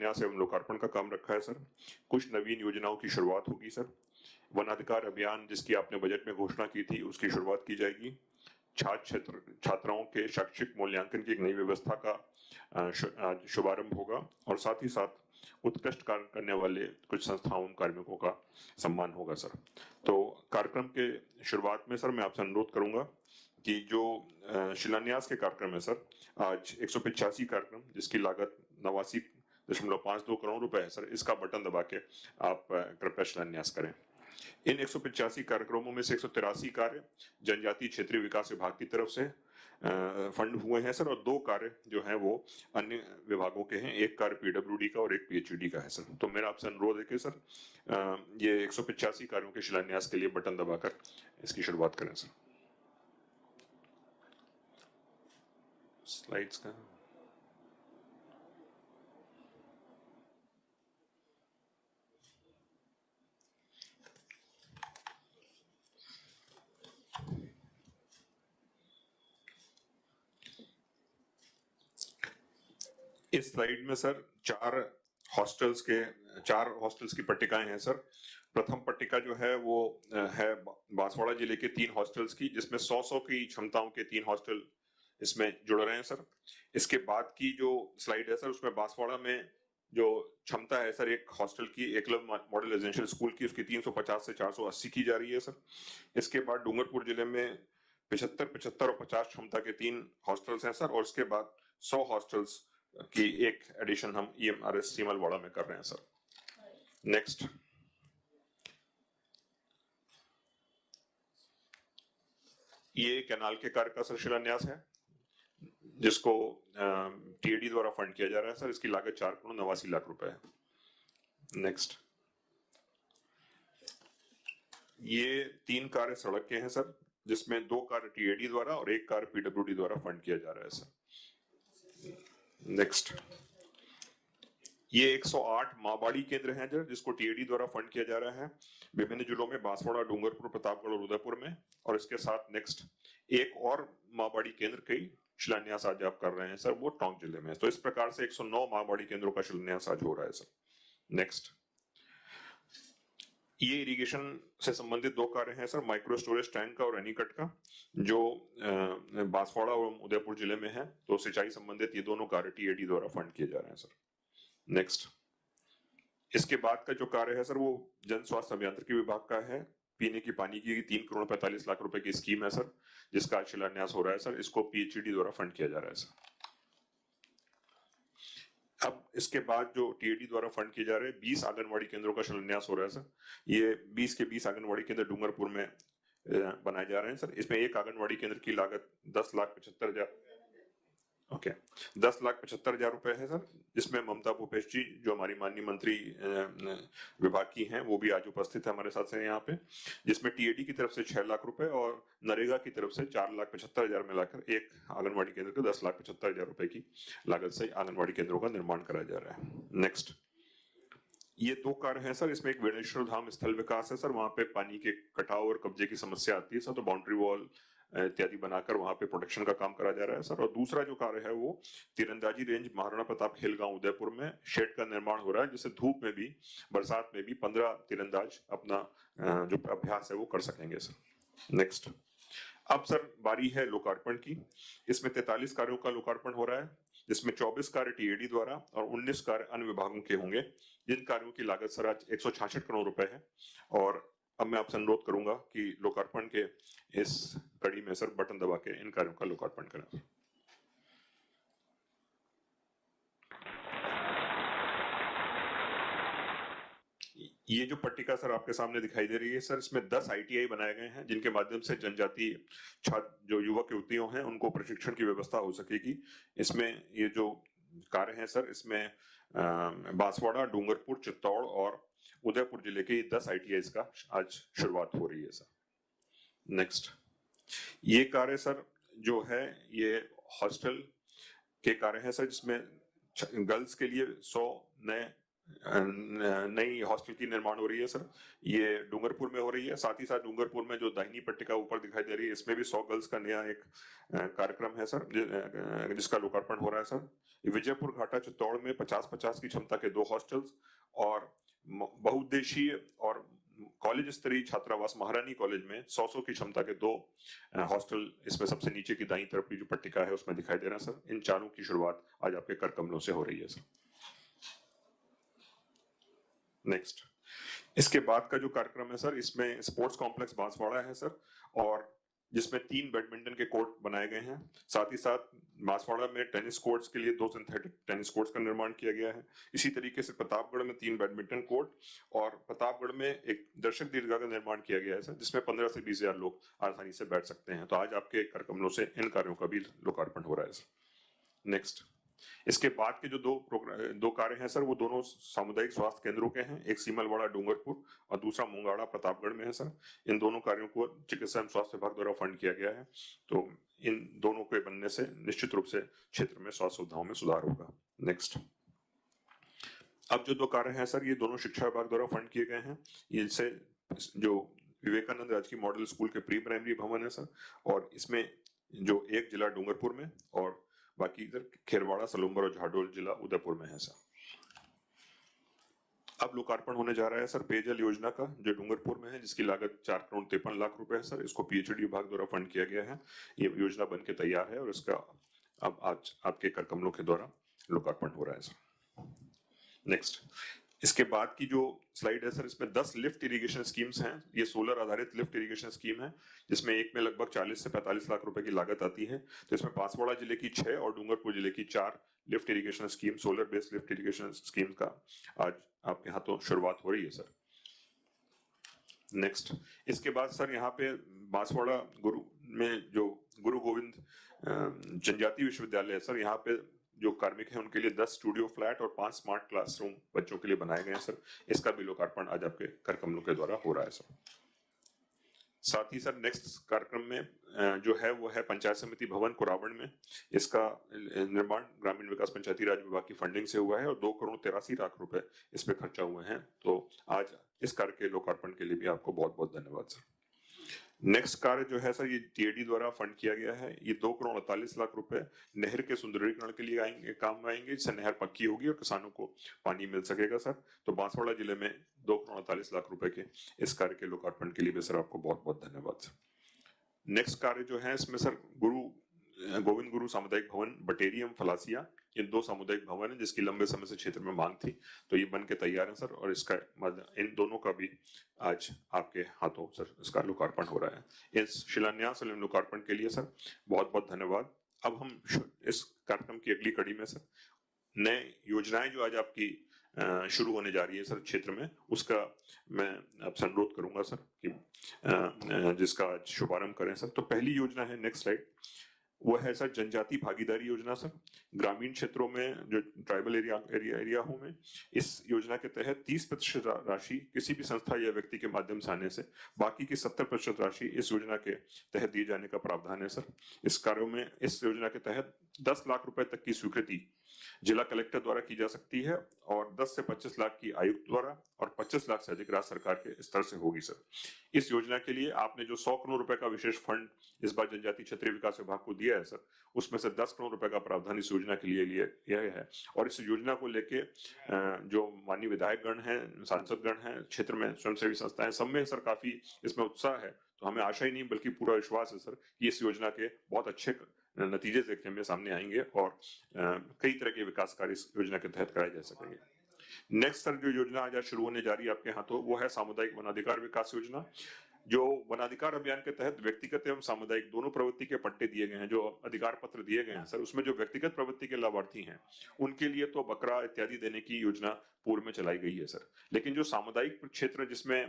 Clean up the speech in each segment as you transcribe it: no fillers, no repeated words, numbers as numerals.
शिलान्यास एवं लोकार्पण का काम रखा है सर। कुछ नवीन योजनाओं की शुरुआत होगी सर। वनाधिकार अभियान जिसकी आपने बजट में घोषणा की थी उसकी शुरुआत की जाएगी। छात्राओं के शैक्षिक मूल्यांकन की एक नई व्यवस्था का आज शुभारंभ होगा और साथ ही साथ उत्कृष्ट कार्य करने वाले कुछ संस्थाओं कार्मिकों का सम्मान होगा सर। तो कार्यक्रम के शुरुआत में सर मैं आपसे अनुरोध करूंगा कि जो शिलान्यास के कार्यक्रम है सर, आज 185 कार्यक्रम जिसकी लागत 89.52 करोड़ रुपए है सर, इसका बटन दबा के आप कृपया शिलान्यास करें। इन 185 कार्यक्रमों में से 183 कार्य जनजातीय क्षेत्रीय विकास विभाग की तरफ से फंड हुए हैं सर, और 2 कार्य जो हैं वो अन्य विभागों के हैं। एक कार्य पीडब्ल्यूडी का और एक पीएचईडी का है सर। तो मेरा आपसे अनुरोध है कि सर ये 185 कार्यों के शिलान्यास के लिए बटन दबाकर इसकी शुरुआत करें सर। स्लाइड्स का इस स्लाइड में सर 4 हॉस्टल्स की पट्टिकाएं हैं सर। प्रथम पट्टिका जो है वो है बांसवाड़ा जिले के 3 हॉस्टल्स की, जिसमें 100 की क्षमताओं के 3 हॉस्टल इसमें जुड़ रहे हैं सर। इसके बाद की जो स्लाइड है सर उसमें बांसवाड़ा में जो क्षमता है सर एक हॉस्टल की, एकलव्य मॉडल रेजिडेंशियल स्कूल की, उसकी 350 से 480 की जा रही है सर। इसके बाद डूंगरपुर जिले में 75, 75 और 50 क्षमता के 3 हॉस्टल्स हैं सर, और उसके बाद 100 हॉस्टल्स की एक एडिशन हम ईएमआरएस सीमलवाड़ा में कर रहे हैं सर। नेक्स्ट, ये कैनाल के कार्य का सर शिलान्यास है जिसको टीएडी द्वारा फंड किया जा रहा है सर। इसकी लागत 4.89 करोड़ रुपए है। नेक्स्ट, ये 3 कार्य सड़क के हैं सर, जिसमें 2 कार्य टीएडी द्वारा और 1 कार्य पीडब्ल्यूडी द्वारा फंड किया जा रहा है सर। नेक्स्ट, ये 108 माँबाड़ी केंद्र हैं जिसको टीएडी द्वारा फंड किया जा रहा है विभिन्न जिलों में, बांसवाड़ा, डूंगरपुर, प्रतापगढ़ और उदयपुर में। और इसके साथ नेक्स्ट एक और माँबाड़ी केंद्र कई शिलान्यास आज आप कर रहे हैं सर, वो टोंक जिले में। तो इस प्रकार से 109 माँबाड़ी केंद्रों का शिलान्यास आज हो रहा है सर। नेक्स्ट, ये इरिगेशन से संबंधित 2 कार्य हैं सर, माइक्रो स्टोरेज टैंक का और एनीकट का, जो बांसवाड़ा और उदयपुर जिले में है। तो सिंचाई संबंधित ये दोनों कार्य टीएडी द्वारा फंड किए जा रहे हैं सर। नेक्स्ट, इसके बाद का जो कार्य है सर वो जन स्वास्थ्य अभियांत्रिकी विभाग का है। पीने की पानी की 3.45 करोड़ रुपए की स्कीम है सर, जिसका शिलान्यास हो रहा है सर। इसको पीएचईडी द्वारा फंड किया जा रहा है सर। अब इसके बाद जो टीएडी द्वारा फंड किए जा रहे हैं 20 आंगनवाड़ी केंद्रों का शिलान्यास हो रहा है सर। ये 20 के 20 आंगनवाड़ी केंद्र डूंगरपुर में बनाए जा रहे हैं सर। इसमें एक आंगनवाड़ी केंद्र की लागत 10,75,000 10,75,000 रुपए है सर, जिसमें ममता भूपेश जी जो हमारी माननीय मंत्री विभाग की हैं वो भी आज उपस्थित है हमारे साथ से यहाँ पे, जिसमें टीएडी की तरफ से 6 लाख रुपए और नरेगा की तरफ से 4,75,000 मिलाकर एक आंगनवाड़ी केंद्र को 10,75,000 रुपए की लागत से आंगनवाड़ी केंद्रों का निर्माण कराया जा रहा है। नेक्स्ट, ये 2 कार्य हैं सर। इसमें एक वेणेश्वर धाम स्थल विकास है सर, वहां पे पानी के कटाव और कब्जे की समस्या आती है सर, तो बाउंड्री वॉल इत्यादि बनाकर वहां पे प्रोटेक्शन का काम करा जा रहा है सर। और दूसरा जो कार्य है वो तीरंदाजी रेंज महाराणा प्रताप खेलगांव उदयपुर में शेड का निर्माण हो रहा है, जिससे धूप में भी बरसात में भी 15 तीरंदाज अपना जो अभ्यास है वो कर सकेंगे सर। नेक्स्ट, अब सर बारी है लोकार्पण की। इसमें 43 कार्यों का लोकार्पण हो रहा है, जिसमें 24 कार्य टीएडी द्वारा और 19 कार्य अन्य विभागों के होंगे, जिन कार्यों की लागत सर आज 166 करोड़ रुपए है। और अब मैं आपसे अनुरोध करूंगा कि लोकार्पण के इस कड़ी में सर बटन दबा के इन कार्यों का लोकार्पण करें। ये जो पट्टिका सर आपके सामने दिखाई दे रही है सर, इसमें 10 आईटीआई बनाए गए हैं, जिनके माध्यम से जनजातीय छात्र जो युवक युवतियों हैं उनको प्रशिक्षण की व्यवस्था हो सकेगी। इसमें ये जो कार्य हैं सर, इसमें बांसवाड़ा, डूंगरपुर, चित्तौड़ और उदयपुर जिले के 10 आईटीआई का आज शुरुआत हो रही है सर। नेक्स्ट, ये कार्य सर जो है ये हॉस्टल के कार्य है सर, जिसमें गर्ल्स के लिए 100 नए नई हॉस्टल की निर्माण हो रही है सर। ये डूंगरपुर में हो रही है। साथ ही साथ डूंगरपुर में जो दाहिनी पट्टिका ऊपर दिखाई दे रही है, इसमें भी 100 गर्ल्स का नया एक कार्यक्रम है सर, जिसका लोकार्पण हो रहा है सर। विजयपुर घाटा चित्तौड़ में 50-50 की क्षमता के 2 हॉस्टल्स और बहुउद्देशीय और कॉलेज स्तरीय छात्रावास महारानी कॉलेज में 100 की क्षमता के 2 हॉस्टल, इसमें सबसे नीचे की दाईं तरफ की जो पट्टिका है उसमें दिखाई दे रहा है सर। इन चारों की शुरुआत आज आपके कर कमलों से हो रही है सर। नेक्स्ट, इसके बाद का जो कार्यक्रम है सर, इसमें स्पोर्ट्स कॉम्प्लेक्स बांसवाड़ा है सर, और जिसमें 3 बैडमिंटन के कोर्ट बनाए गए हैं। साथ ही साथ बांसवाड़ा में टेनिस कोर्ट्स के लिए 2 सिंथेटिक टेनिस कोर्ट्स का निर्माण किया गया है। इसी तरीके से प्रतापगढ़ में 3 बैडमिंटन कोर्ट और प्रतापगढ़ में एक दर्शक दीर्घा का निर्माण किया गया है सर, जिसमें 15 से 20 हजार लोग आसानी से बैठ सकते हैं। तो आज आपके कर कमलों से इन कार्यों का भी लोकार्पण हो रहा है सर। नेक्स्ट, इसके बाद के जो दो कार्य हैं सर, वो दोनों सामुदायिक स्वास्थ्य केंद्रों के हैं। एक सीमलवाड़ा डूंगरपुर और दूसरा मुंगाड़ा प्रतापगढ़ में है सर। इन दोनों कार्यों को चिकित्सा एवं स्वास्थ्य विभाग द्वारा फंड किया गया है। तो इन दोनों के बनने से निश्चित रूप से क्षेत्र में स्वास्थ्य सुविधाओं में सुधार होगा। नेक्स्ट, अब जो 2 कार्य हैं सर, ये दोनों शिक्षा विभाग द्वारा फंड किए गए हैं। इनसे जो विवेकानंद राजकीय मॉडल स्कूल के प्री प्राइमरी भवन है सर, और इसमें जो एक जिला डूंगरपुर में और बाकी इधर खेरवाड़ा, सलूम्बर और झाडोल जिला उदयपुर में है सर। अब लोकार्पण होने जा रहा है सर पेयजल योजना का, जो डूंगरपुर में है, जिसकी लागत 4 करोड़ 53 लाख रुपए है सर। इसको पीएचडी विभाग द्वारा फंड किया गया है। ये योजना बन के तैयार है और इसका अब आज आपके कर कमलों के द्वारा लोकार्पण हो रहा है सर। नेक्स्ट, इसके बाद की जो स्लाइड है सर, इसमें 10 लिफ्ट इरिगेशन स्कीम्स हैं। ये सोलर आधारित लिफ्ट इरिगेशन स्कीम है, जिसमें एक में लगभग 40 से 45 लाख रुपए की लागत आती है। तो इसमें बांसवाड़ा जिले की 6 और डूंगरपुर जिले की 4 lift irrigation scheme, solar based lift irrigation scheme का आज आपके हाथों शुरुआत हो रही है सर। नेक्स्ट, इसके बाद सर यहाँ पे बांसवाड़ा गुरु में जो गुरु गोविंद जनजातीय विश्वविद्यालय है सर, यहाँ पे जो कार्मिक हैं उनके लिए 10 स्टूडियो फ्लैट और 5 स्मार्ट क्लासरूम बच्चों के लिए बनाए गए हैं सर। इसका भी लोकार्पण आज आपके कर कमलों के द्वारा हो रहा है सर। साथ ही सर नेक्स्ट कार्यक्रम में जो है वो है पंचायत समिति भवन कुरावण में। इसका निर्माण ग्रामीण विकास पंचायती राज विभाग की फंडिंग से हुआ है और 2 करोड़ 83 लाख रुपए इस पे खर्चा हुए हैं। तो आज इस कार्य के लोकार्पण के लिए भी आपको बहुत बहुत धन्यवाद सर। नेक्स्ट कार्य जो है सर, ये टीएडी द्वारा फंड किया गया है। ये 2 करोड़ 48 लाख रुपए नहर के सुंदरीकरण के लिए आएंगे, काम आएंगे, जिससे नहर पक्की होगी और किसानों को पानी मिल सकेगा सर। तो बांसवाड़ा जिले में 2 करोड़ 48 लाख रुपए के इस कार्य के लोकार्पण के लिए भी सर आपको बहुत बहुत धन्यवाद सर। नेक्स्ट कार्य जो है इसमें सर गोविंद गुरु सामुदायिक भवन बटेरियम फलासिया, ये 2 सामुदायिक भवन है जिसकी लंबे समय से क्षेत्र में मांग थी। तो ये बन के तैयार है सर, और इसका इन दोनों का भी आज आपके हाथों सर इसका लोकार्पण हो रहा है। इस शिलान्यास एवं लोकार्पण के लिए सर बहुत बहुत धन्यवाद। अब हम इस कार्यक्रम की अगली कड़ी में सर नए योजनाएं जो आज आपकी शुरू होने जा रही है सर क्षेत्र में, उसका मैं आपसे अनुरोध करूंगा सर कि जिसका आज शुभारंभ करें सर। तो पहली योजना है, नेक्स्ट स्लाइड, वो है सर जनजाति भागीदारी योजना सर। ग्रामीण क्षेत्रों में जो ट्राइबल एरिया में इस योजना के तहत 30% राशि किसी भी संस्था या व्यक्ति के माध्यम से आने से बाकी की 70% राशि इस योजना के तहत दिए जाने का प्रावधान है सर। इस कार्यों में इस योजना के तहत 10 लाख रुपए तक की स्वीकृति जिला कलेक्टर द्वारा की जा सकती है और 10 से 25 लाख की आयुक्त द्वारा और 25 लाख से अधिक राज्य सरकार के स्तर से होगी सर। इस योजना के लिए आपने जो 100 करोड़ रुपए का विशेष फंड इस बार जनजातीय क्षेत्रीय विकास विभाग को दिया है सर, उसमें से 10 करोड़ रुपए का प्रावधान इस योजना के लिए लिया है। और इस योजना को लेके जो माननीय विधायक गण हैं, सांसद गण हैं, क्षेत्र में स्वयंसेवी संस्थाएं, सब में सर काफी इसमें उत्साह है। तो हमें आशा ही नहीं बल्कि पूरा विश्वास है सर कि इस योजना के बहुत अच्छे नतीजे देखने में सामने आएंगे और कई तरह के विकास कार्य इस योजना के तहत कराए जा सकेंगे। नेक्स्ट सर जो योजना आज शुरू होने जा रही है आपके हाथों, वो है सामुदायिक वनाधिकार विकास योजना। जो वनाधिकार अभियान के तहत व्यक्तिगत एवं सामुदायिक दोनों प्रवृत्ति के पट्टे दिए गए हैं, जो अधिकार पत्र दिए गए हैं सर, उसमें जो व्यक्तिगत प्रवृत्ति के लाभार्थी हैं उनके लिए तो बकरा इत्यादि देने की योजना पूर्व में चलाई गई है सर। लेकिन जो सामुदायिक क्षेत्र जिसमें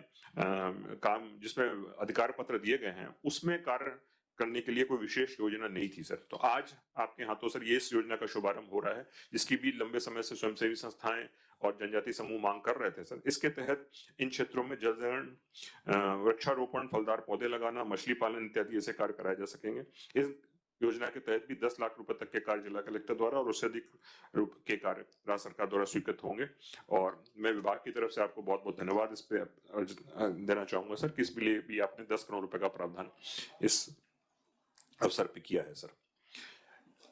अधिकार पत्र दिए गए हैं, उसमें कार्य करने के लिए कोई विशेष योजना नहीं थी सर। तो आज आपके हाथों सर ये इस योजना का शुभारंभ हो रहा है, जिसकी भी लंबे समय से स्वयंसेवी संस्थाएं और जनजाति समूह मांग कर रहे थे सर। इसके तहत इन क्षेत्रों में जलजरण, वृक्षारोपण, फलदार पौधे लगाना, मछली पालन इत्यादि ऐसे कार्य कराए जा सकेंगे। योजना के तहत भी 10 लाख रुपए तक के कार्य जिला कलेक्टर द्वारा और उससे अधिक के कार्य राज्य सरकार द्वारा स्वीकृत होंगे। और मैं विभाग की तरफ से आपको बहुत बहुत धन्यवाद इस पे देना चाहूंगा सर कि इसके लिए भी आपने 10 करोड़ रुपए का प्रावधान इस अवसर पे किया है सर।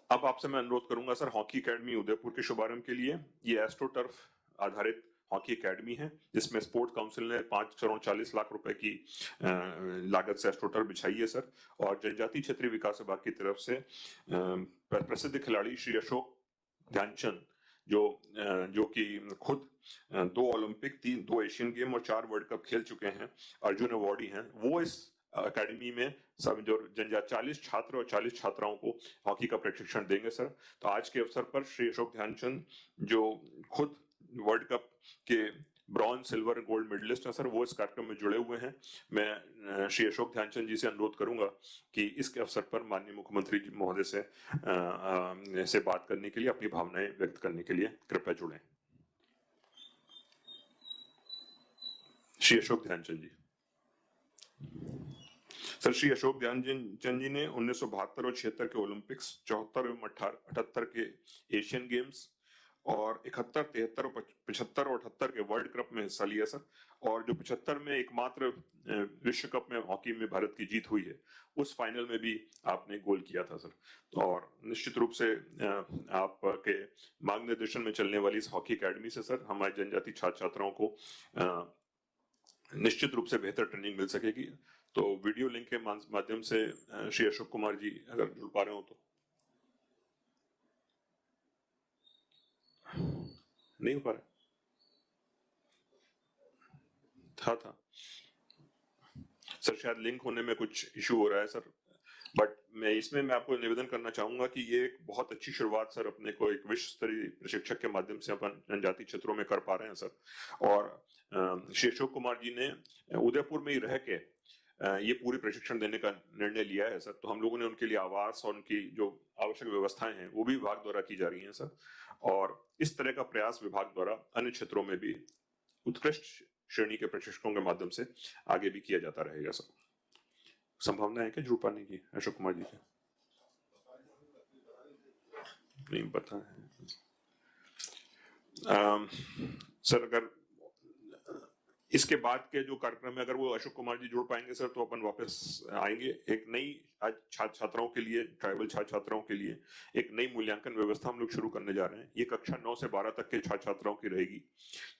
अब आपसे मैं अनुरोध करूंगा सर, हॉकी अकेडमी उदयपुर के शुभारंभ के लिए ये एस्ट्रोटर्फ आधारित हॉकी अकेडमी है जिसमें स्पोर्ट काउंसिल ने 5 करोड़ 40 लाख रुपए की लागत से एस्ट्रोटर्फ बिछाई है सर। और जनजातीय क्षेत्रीय विकास विभाग की तरफ से प्रसिद्ध खिलाड़ी श्री अशोक ध्यानचंद जो कि खुद 2 ओलंपिक 2 एशियन गेम और 4 वर्ल्ड कप खेल चुके हैं, अर्जुन अवार्डी हैं, वो इस अकेडमी में सब जो 40 छात्र और 40 छात्राओं को हॉकी का प्रशिक्षण देंगे सर। तो आज के अवसर पर श्री अशोक ध्यानचंद जो खुद वर्ल्ड कप के ब्रॉन्ज सिल्वर गोल्ड मेडलिस्ट हैं सर, वो इस कार्यक्रम में जुड़े हुए हैं। मैं श्री अशोक ध्यानचंद जी से अनुरोध करूंगा कि इस अवसर पर माननीय मुख्यमंत्री जी महोदय से बात करने के लिए, अपनी भावनाएं व्यक्त करने के लिए कृपया जुड़ें। श्री अशोक ध्यानचंद जी। सर, श्री अशोक ध्यानचंद जी ने 1972 और 76 के ओलंपिक्स, 74 एवं 78 के एशियन गेम्स और 71, 73 और 75 और 78 के वर्ल्ड कप में हिस्सा लिया सर। और जो 75 में एकमात्र विश्व कप में हॉकी में भारत की जीत हुई है, उस फाइनल में भी आपने गोल किया था सर। और निश्चित रूप से आपके मार्गदर्शन में चलने वाली इस हॉकी अकेडमी से सर हमारे जनजाति छात्र छात्राओं को निश्चित रूप से बेहतर ट्रेनिंग मिल सकेगी। तो वीडियो लिंक के माध्यम से श्री अशोक कुमार जी अगर जुड़ पा रहे हो तो। नहीं हो पा रहा था सर, शायद लिंक होने में कुछ इशू हो रहा है सर। बट मैं आपको निवेदन करना चाहूंगा कि ये एक बहुत अच्छी शुरुआत सर अपने को एक विश्व स्तरीय प्रशिक्षक के माध्यम से अपन जनजातीय क्षेत्रों में कर पा रहे हैं सर। और श्री अशोक कुमार जी ने उदयपुर में ही रह के ये पूरी प्रशिक्षण देने का निर्णय लिया है सर। तो हम लोगों ने उनके लिए आवास और उनकी जो आवश्यक व्यवस्थाएं हैं वो भी विभाग द्वारा की जा रही हैं सर। और इस तरह का प्रयास विभाग द्वारा अन्य क्षेत्रों में भी उत्कृष्ट श्रेणी के प्रशिक्षकों के माध्यम से आगे भी किया जाता रहेगा सर। संभावना है क्या जुड़ पाने की अशोक कुमार जी के? नहीं पता है सर। अगर इसके बाद के जो कार्यक्रम है, अगर वो अशोक कुमार जी जुड़ पाएंगे सर, तो अपन वापस आएंगे। एक नई आज छात्र छात्राओं के लिए, ट्राइबल छात्र छात्राओं के लिए एक नई मूल्यांकन व्यवस्था हम लोग शुरू करने जा रहे हैं। ये कक्षा 9 से 12 तक के छात्र छात्राओं की रहेगी,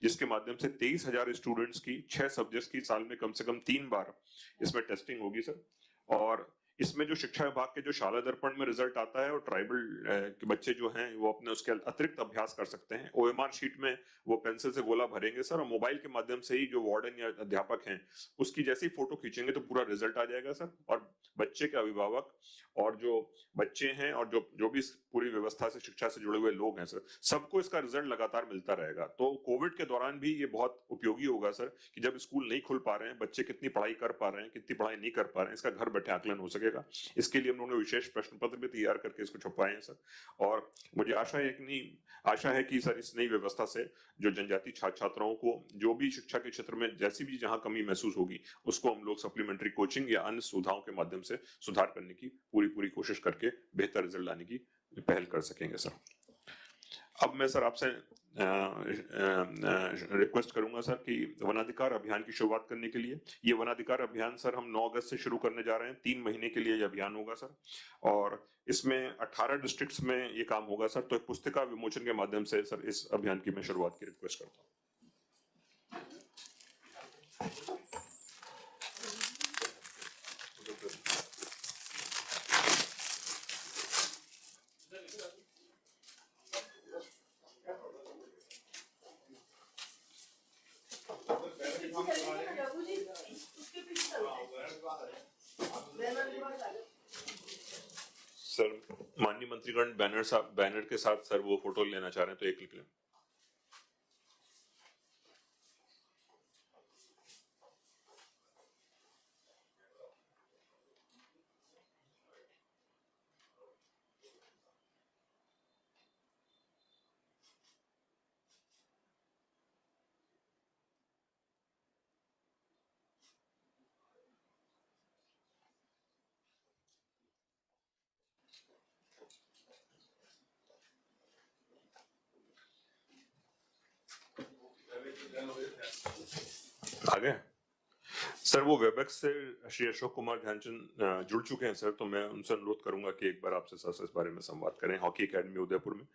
जिसके माध्यम से 23,000 स्टूडेंट्स की 6 सब्जेक्ट्स की साल में कम से कम 3 बार इसमें टेस्टिंग होगी सर। और इसमें जो शिक्षा विभाग के जो शाला दर्पण में रिजल्ट आता है, और ट्राइबल के बच्चे जो हैं वो अपने उसके अतिरिक्त अभ्यास कर सकते हैं। ओएमआर शीट में वो पेंसिल से गोला भरेंगे सर, और मोबाइल के माध्यम से ही जो वार्डन या अध्यापक हैं उसकी जैसी फोटो खींचेंगे तो पूरा रिजल्ट आ जाएगा सर। और बच्चे के अभिभावक और जो बच्चे हैं और जो भी पूरी व्यवस्था से शिक्षा से जुड़े हुए लोग हैं सर, सबको इसका रिजल्ट लगातार मिलता रहेगा। तो कोविड के दौरान भी ये बहुत उपयोगी होगा सर कि जब स्कूल नहीं खुल पा रहे हैं, बच्चे कितनी पढ़ाई कर पा रहे हैं, कितनी पढ़ाई नहीं कर पा रहे हैं, इसका घर बैठे आकलन हो सकेगा। इसके लिए हम लोगों ने विशेष प्रश्न पत्र भी तैयार करके इसको छुपाए हैं सर। और मुझे आशा है कि सर इस नई व्यवस्था से जो जनजाति छात्र छात्राओं को जो भी शिक्षा के क्षेत्र में जैसी भी जहां कमी महसूस होगी, उसको हम लोग सप्लीमेंट्री कोचिंग या अन्य सुविधाओं के माध्यम से सुधार करने की पूरी कोशिश करके बेहतर रिजल्ट लाने की पहल कर सकेंगे सर। अब मैं सर आपसे रिक्वेस्ट करूंगा सर कि वनाधिकार अभियान की शुरुआत करने के लिए, ये वनाधिकार अभियान सर हम 9 अगस्त से शुरू करने जा रहे हैं। 3 महीने के लिए ये अभियान होगा सर, और इसमें 18 डिस्ट्रिक्ट्स में ये काम होगा सर। तो एक पुस्तिका विमोचन के माध्यम से सर इस अभियान की मैं शुरुआत की रिक्वेस्ट करता हूँ। सर माननीय मंत्रीगण बैनर के साथ सर वो फोटो लेना चाह रहे हैं तो एक लिख लें। गए सर? वो वेबएक्स से श्री अशोक कुमार ध्यानचंद जुड़ चुके हैं सर, तो मैं उनसे अनुरोध करूंगा कि एक बार आपसे सर इस बारे में संवाद करें। हॉकी एकेडमी उदयपुर में,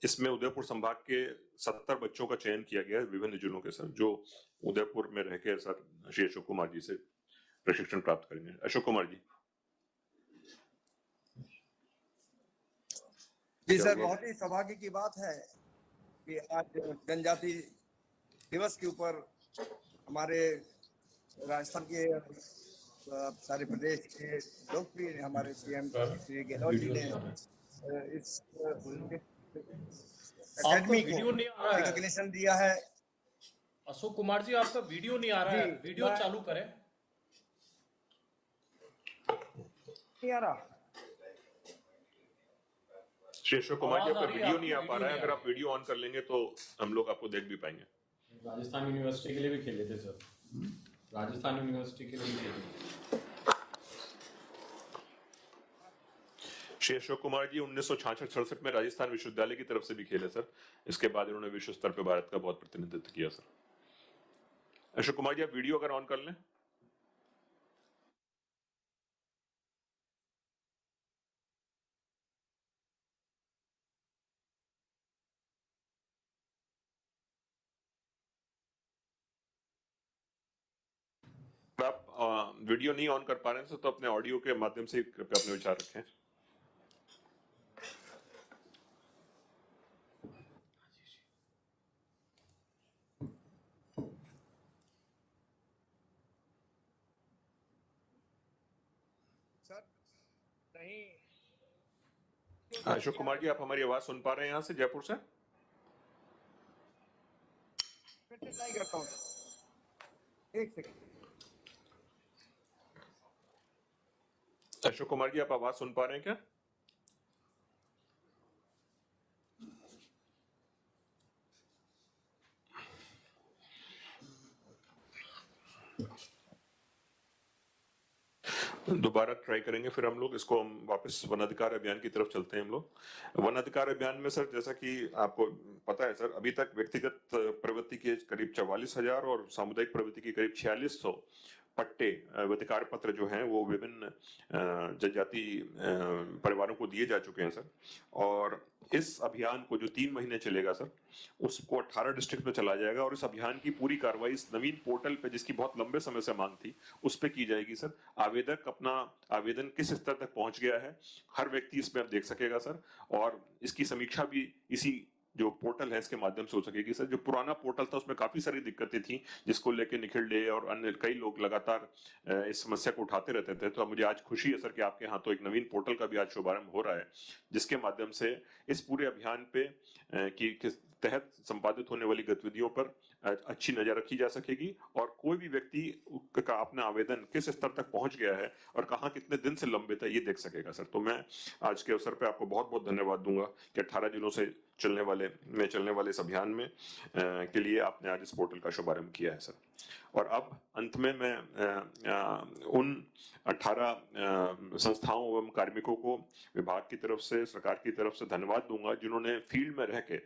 इसमें उदयपुर संभाग के 70 बच्चों का चयन किया गया है विभिन्न जिलों के सर, जो उदयपुर में रह के सर श्री अशोक कुमार जी से प्रशिक्षण प्राप्त करेंगे। अशोक कुमार जी। जी सर, बहुत ही सौभाग्य की बात है कि आज जनजाति दिवस के ऊपर हमारे राजस्थान के सारे प्रदेश के लोकप्रिय हमारे सीएम श्री गहलोत जी ने इस एकेडमी को रिकॉग्निशन दिया है। अशोक कुमार जी, आपका वीडियो नहीं आ रहा है, वीडियो चालू करें। नहीं आ रहा श्री अशोक कुमार जी, आपका वीडियो नहीं आ पा रहा है। अगर आप वीडियो ऑन कर लेंगे तो हम लोग आपको देख भी पाएंगे। राजस्थान यूनिवर्सिटी के लिए भी खेले थे सर, राजस्थान यूनिवर्सिटी के लिए भी खेले। श्री अशोक कुमार जी 1966-67 में राजस्थान विश्वविद्यालय की तरफ से भी खेले सर। इसके बाद इन्होंने विश्व स्तर पर भारत का बहुत प्रतिनिधित्व किया सर। अशोक कुमार जी, आप वीडियो अगर ऑन कर लें। आप वीडियो नहीं ऑन कर पा रहे हैं तो अपने ऑडियो के माध्यम से कृपया अपने विचार रखें। सर नहीं। अशोक कुमार जी, आप हमारी आवाज सुन पा रहे हैं यहाँ से जयपुर से? ट्राई करता हूँ, एक सेकंड। अशोक कुमार जी, आप आवाज सुन पा रहे हैं क्या? दोबारा ट्राई करेंगे फिर हम लोग इसको। हम वापस वन अधिकार अभियान की तरफ चलते हैं हम लोग। वन अधिकार अभियान में सर, जैसा कि आपको पता है सर, अभी तक व्यक्तिगत प्रवृत्ति के करीब 44,000 और सामुदायिक प्रवृत्ति की करीब 4600 पट्टे, अधिकार पत्र जो हैं वो विभिन्न जनजाति परिवारों को दिए जा चुके हैं सर। और इस अभियान को जो 3 महीने चलेगा सर, उसको 18 डिस्ट्रिक्ट में चला जाएगा और इस अभियान की पूरी कार्रवाई इस नवीन पोर्टल पे, जिसकी बहुत लंबे समय से मांग थी, उस पे की जाएगी सर। आवेदक अपना आवेदन किस स्तर तक पहुंच गया है, हर व्यक्ति इसमें अब देख सकेगा सर। और इसकी समीक्षा भी इसी जो पोर्टल है इसके माध्यम से हो सकेगी सर। जो पुराना पोर्टल था उसमें काफी सारी दिक्कतें थी, जिसको लेके निखिल डे और अन्य कई लोग लगातार इस समस्या को उठाते रहते थे। तो मुझे आज खुशी है सर कि आपके यहाँ तो एक नवीन पोर्टल का भी आज शुभारंभ हो रहा है, जिसके माध्यम से इस पूरे अभियान पे की तहत संपादित होने वाली गतिविधियों पर अच्छी नजर रखी जा सकेगी और कोई भी व्यक्ति का अपना आवेदन किस स्तर तक पहुंच गया है और कहाँ कितने दिन से लंबित है, ये देख सकेगा सर। तो मैं आज के अवसर पे आपको बहुत बहुत धन्यवाद दूंगा कि 18 दिनों से चलने वाले इस अभियान में के लिए आपने आज इस पोर्टल का शुभारंभ किया है सर। और अब अंत में मैं उन 18 संस्थाओं एवं कार्मिकों को विभाग की तरफ से, सरकार की तरफ से धन्यवाद दूंगा, जिन्होंने फील्ड में रह के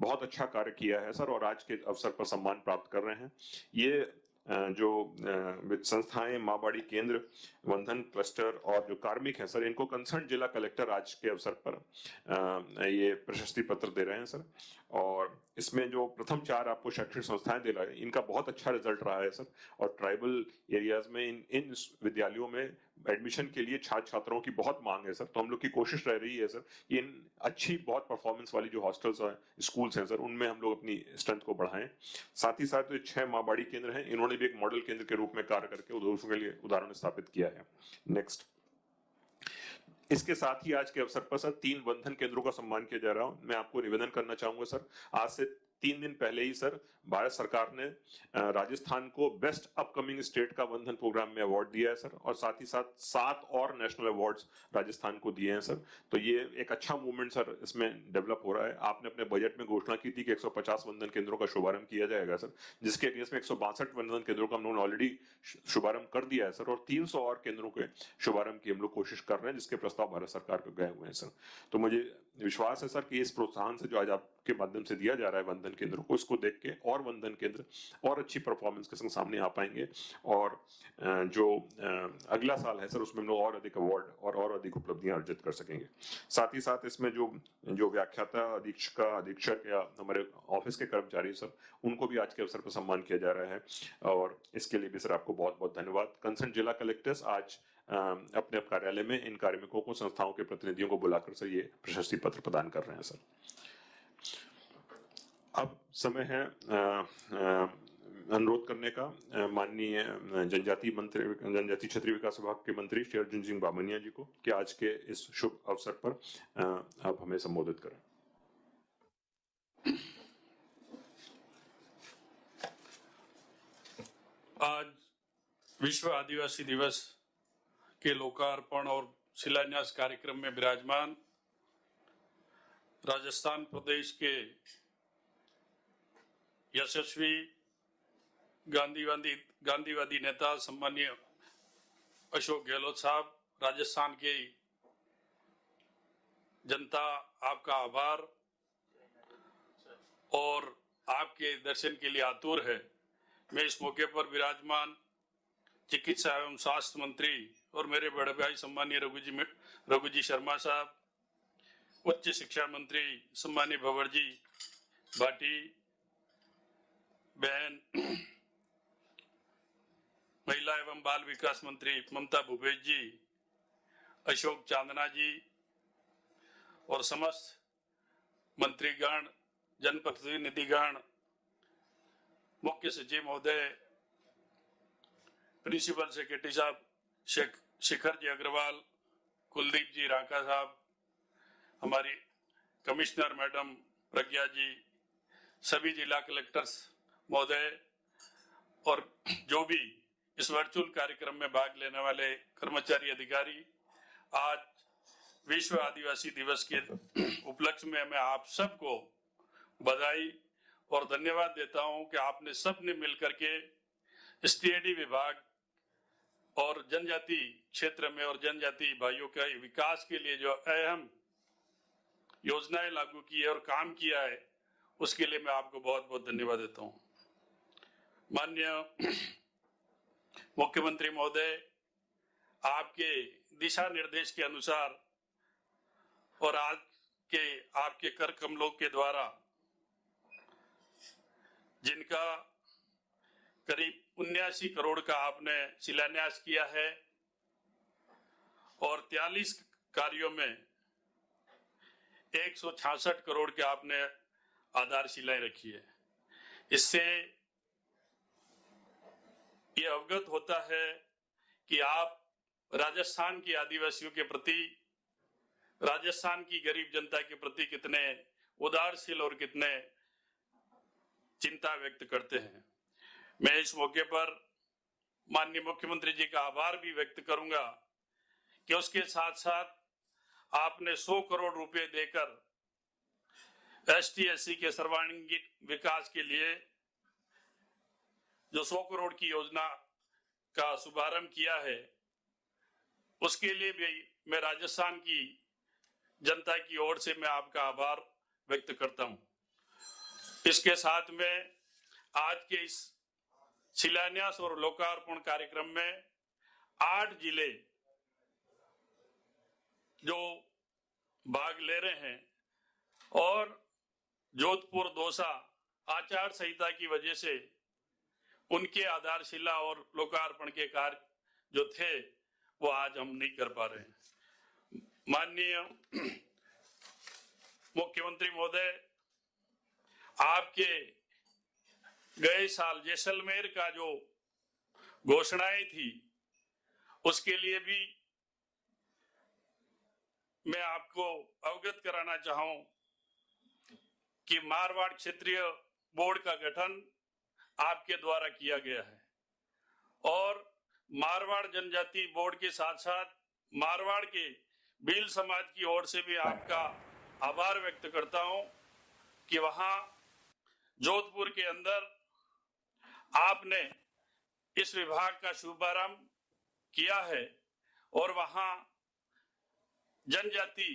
बहुत अच्छा कार्य किया है सर और आज के अवसर पर सम्मान प्राप्त कर रहे हैं। ये जो संस्थाएं, माँ बाड़ी केंद्र, वंधन क्लस्टर और जो कार्मिक हैं सर, इनको कंसर्न जिला कलेक्टर आज के अवसर पर ये प्रशस्ति पत्र दे रहे हैं सर। और इसमें जो प्रथम 4 आपको शैक्षणिक संस्थाएं दे रहे हैं, इनका बहुत अच्छा रिजल्ट रहा है सर। और ट्राइबल एरियाज में इन विद्यालयों में एडमिशन के लिए छात्र छात्राओं की बहुत मांग है सर। तो हम लोग की कोशिश रह रही है सर कि इन अच्छी बहुत परफॉर्मेंस वाली जो हॉस्टल्स और स्कूल्स हैं सर, उनमें हम लोग अपनी स्ट्रेंथ को बढ़ाएं। साथ ही साथ जो 6 माँ बाड़ी केंद्र हैं, इन्होंने भी एक मॉडल केंद्र के रूप में कार्य करके दूसरों के लिए उदाहरण स्थापित किया है। नेक्स्ट, इसके साथ ही आज के अवसर पर सर 3 बंधन केंद्रों का सम्मान किया जा रहा हूं। मैं आपको निवेदन करना चाहूंगा सर, आज से 3 दिन पहले ही सर भारत सरकार ने राजस्थान को बेस्ट अपकमिंग स्टेट का बंधन प्रोग्राम में अवार्ड दिया है सर। और साथ ही साथ 7 और नेशनल अवार्ड्स राजस्थान को दिए हैं सर। तो ये एक अच्छा मूवमेंट सर इसमें डेवलप हो रहा है। आपने अपने बजट में घोषणा की थी कि 150 बंधन केंद्रों का शुभारंभ किया जाएगा सर, जिसके अगेंस्ट में 162 बंधन केंद्रों का हम लोगों ने ऑलरेडी शुभारंभ कर दिया है सर। और 300 और केंद्रों के शुभारंभ की हम लोग कोशिश कर रहे हैं, जिसके प्रस्ताव भारत सरकार को गए हुए हैं सर। तो मुझे विश्वास है सर कि इस प्रोत्साहन से जो आज आपके माध्यम से दिया जा रहा है वंदन केंद्र को, इसको देख के और वंदन केंद्र और अच्छी परफॉर्मेंस के संग सामने आ पाएंगे और जो अगला साल है सर उसमें हम लोग और अधिक अवार्ड और अधिक उपलब्धियां अर्जित कर सकेंगे। साथ ही साथ इसमें जो व्याख्याता, अधीक्षक या हमारे ऑफिस के कर्मचारी सर, उनको भी आज के अवसर पर सम्मान किया जा रहा है और इसके लिए भी सर आपको बहुत बहुत धन्यवाद। कंसर्न जिला कलेक्टर्स आज अपने कार्यालय में इन कार्मिकों को, संस्थाओं के प्रतिनिधियों को बुलाकर सर ये प्रशस्ति पत्र प्रदान कर रहे हैं सर। अब समय है अनुरोध करने का माननीय जनजातीय क्षेत्रीय विकास विभाग के मंत्री श्री अर्जुन सिंह बामनिया जी को कि आज के इस शुभ अवसर पर आप हमें संबोधित करें। आज विश्व आदिवासी दिवस के लोकार्पण और शिलान्यास कार्यक्रम में विराजमान राजस्थान प्रदेश के यशस्वी गांधीवादी नेता सम्मानीय अशोक गहलोत साहब, राजस्थान की जनता आपका आभार और आपके दर्शन के लिए आतुर है। मैं इस मौके पर विराजमान चिकित्सा एवं स्वास्थ्य मंत्री और मेरे बड़े भाई सम्मानीय रघु जी शर्मा साहब, उच्च शिक्षा मंत्री सम्मानीय भंवर जी भाटी बहन, महिला एवं बाल विकास मंत्री ममता भूपेश जी, अशोक चांदना जी और समस्त मंत्रीगण, जनप्रतिनिधिगण, मुख्य सचिव महोदय, प्रिंसिपल सेक्रेटरी साहब शिखर जी अग्रवाल, कुलदीप जी राका साहब, हमारी कमिश्नर मैडम प्रज्ञा जी, सभी जिला कलेक्टर्स महोदय और जो भी इस वर्चुअल कार्यक्रम में भाग लेने वाले कर्मचारी अधिकारी, आज विश्व आदिवासी दिवस के उपलक्ष्य में मैं आप सबको बधाई और धन्यवाद देता हूं कि आपने सबने मिलकर के एसटीएडी विभाग और जनजाति क्षेत्र में और जनजाति भाइयों के विकास के लिए जो अहम योजनाएं लागू की है और काम किया है, उसके लिए मैं आपको बहुत बहुत धन्यवाद देता हूं। माननीय मुख्यमंत्री महोदय, आपके दिशा निर्देश के अनुसार और आज के आपके कर कमलों के द्वारा जिनका करीब 79 करोड़ का आपने शिलान्यास किया है और 43 कार्यों में 166 करोड़ के आपने आधारशिलाएं रखी है। इससे ये अवगत होता है कि आप राजस्थान के आदिवासियों के प्रति, राजस्थान की गरीब जनता के प्रति कितने उदारशील और कितने चिंता व्यक्त करते हैं। मैं इस मौके पर माननीय मुख्यमंत्री जी का आभार भी व्यक्त करूंगा कि उसके साथ साथ आपने 100 करोड़ रुपए देकर एसटी/एससी के सर्वांगीण विकास के लिए जो 100 करोड़ की योजना का शुभारंभ किया है, उसके लिए भी मैं राजस्थान की जनता की ओर से मैं आपका आभार व्यक्त करता हूं। इसके साथ में आज के इस शिलान्यास और लोकार्पण कार्यक्रम में 8 जिले जो भाग ले रहे हैं और जोधपुर दौसा आचार संहिता की वजह से उनके आधारशिला और लोकार्पण के कार्य जो थे वो आज हम नहीं कर पा रहे हैं। माननीय मुख्यमंत्री महोदय, आपके गए साल जैसलमेर का जो घोषणाएं थी, उसके लिए भी मैं आपको अवगत कराना चाहूं कि मारवाड़ क्षेत्रीय बोर्ड का गठन आपके द्वारा किया गया है और मारवाड़ जनजाति बोर्ड के साथ साथ मारवाड़ के भील समाज की ओर से भी आपका आभार व्यक्त करता हूं कि वहां जोधपुर के अंदर आपने इस विभाग का शुभारंभ किया है और वहां जनजाति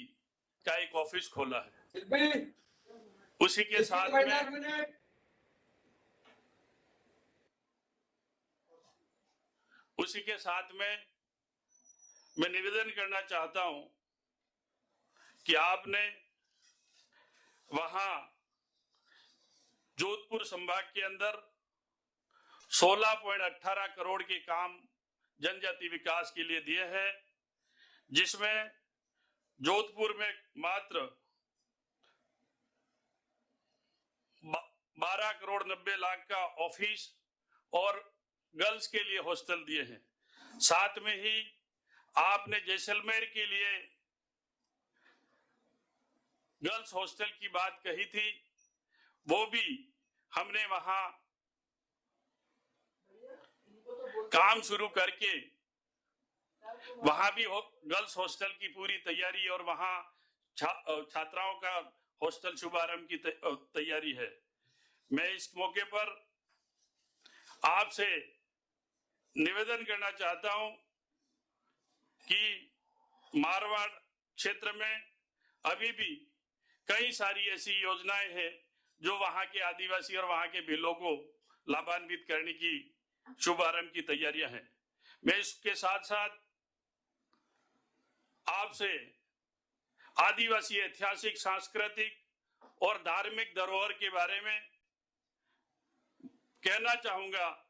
का एक ऑफिस खोला है। उसी के साथ में मैं निवेदन करना चाहता हूं कि आपने वहां जोधपुर संभाग के अंदर 16.18 करोड़ के काम जनजाति विकास के लिए दिए हैं, जिसमें जोधपुर में मात्र 12 करोड़ 90 लाख का ऑफिस और गर्ल्स के लिए हॉस्टल दिए हैं। साथ में ही आपने जैसलमेर के लिए गर्ल्स हॉस्टल की बात कही थी, वो भी हमने वहां काम शुरू करके वहां भी गर्ल्स हॉस्टल की पूरी तैयारी और वहां छात्राओं का हॉस्टल शुभारंभ की तैयारी है। मैं इस मौके पर आपसे निवेदन करना चाहता हूं कि मारवाड़ क्षेत्र में अभी भी कई सारी ऐसी योजनाएं हैं जो वहां के आदिवासी और वहां के भीलों को लाभान्वित करने की शुभारंभ की तैयारियां हैं। मैं इसके साथ साथ आपसे आदिवासी ऐतिहासिक, सांस्कृतिक और धार्मिक धरोहर के बारे में कहना चाहूंगा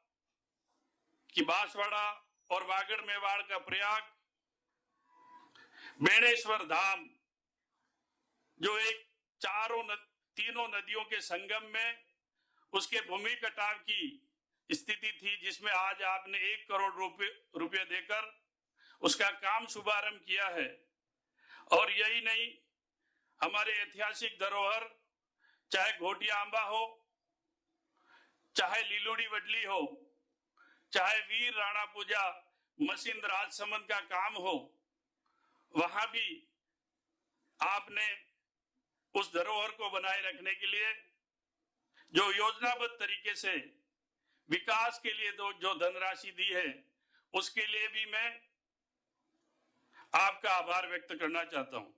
कि बांसवाड़ा और वागड़ मेवाड़ का प्रयाग बेणेश्वर धाम, जो एक तीनों नदियों के संगम में उसके भूमि कटाव की स्थिति थी, जिसमें आज आपने 1 करोड़ रुपए देकर उसका काम शुभारंभ किया है। और यही नहीं, हमारे ऐतिहासिक धरोहर, चाहे घोटिया आंबा हो, चाहे लीलुड़ी वडली हो, चाहे वीर राणा पूजा मसिंद राजसमंद का काम हो, वहां भी आपने उस धरोहर को बनाए रखने के लिए जो योजनाबद्ध तरीके से विकास के लिए जो धनराशि दी है, उसके लिए भी मैं आपका आभार व्यक्त करना चाहता हूं।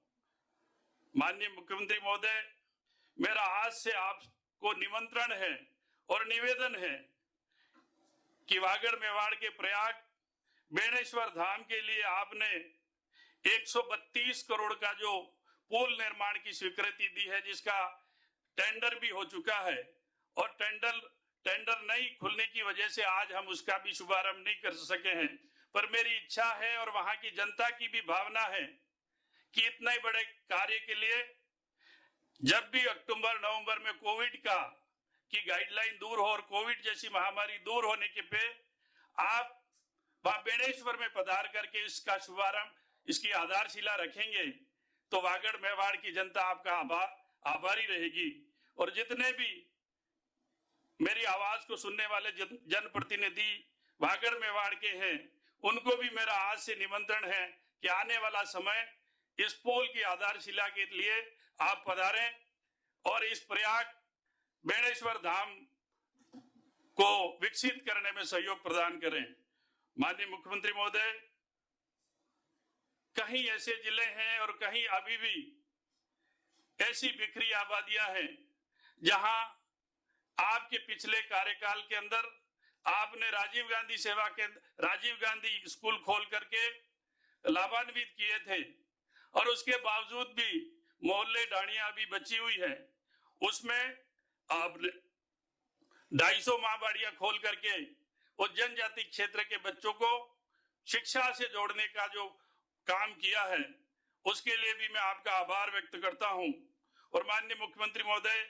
माननीय मुख्यमंत्री महोदय, मेरा आज से आपको निमंत्रण है और निवेदन है कि वागड़ मेवाड़ के प्रयाग बेणेश्वर धाम के लिए आपने 132 करोड़ का जो पुल निर्माण की स्वीकृति दी है, जिसका टेंडर भी हो चुका है, और टेंडर नहीं खुलने की वजह से आज हम उसका भी शुभारंभ नहीं कर सके हैं। पर मेरी इच्छा है और वहां की जनता की भी भावना है कि इतने बड़े कार्य के लिए जब भी अक्टूबर नवंबर में कोविड की गाइडलाइन दूर हो और कोविड जैसी महामारी दूर होने के पे आप वहां बेणेश्वर में पधार करके इसका शुभारंभ, इसकी आधारशिला रखेंगे, तो वागड़ मेवाड़ की जनता आपका आभारी रहेगी। और जितने भी मेरी आवाज को सुनने वाले जनप्रतिनिधि वागड़ मेवाड़ के हैं, उनको भी मेरा आज से निमंत्रण है कि आने वाला समय इस पुल की आधारशिला के लिए आप पधारें और इस प्रयाग बेणेश्वर धाम को विकसित करने में सहयोग प्रदान करें। माननीय मुख्यमंत्री महोदय, कहीं ऐसे जिले हैं और कहीं अभी भी ऐसी बिखरी आबादियां हैं जहां आपके पिछले कार्यकाल के अंदर आपने राजीव गांधी स्कूल खोल करके लाभान्वित किए थे, और उसके बावजूद भी मोहल्ले डाणियां अभी बची हुई है, उसमें आपने 250 माँ-बाड़ियां खोल करके उस जनजाति क्षेत्र के बच्चों को शिक्षा से जोड़ने का जो काम किया है, उसके लिए भी मैं आपका आभार व्यक्त करता हूं। और माननीय मुख्यमंत्री महोदय,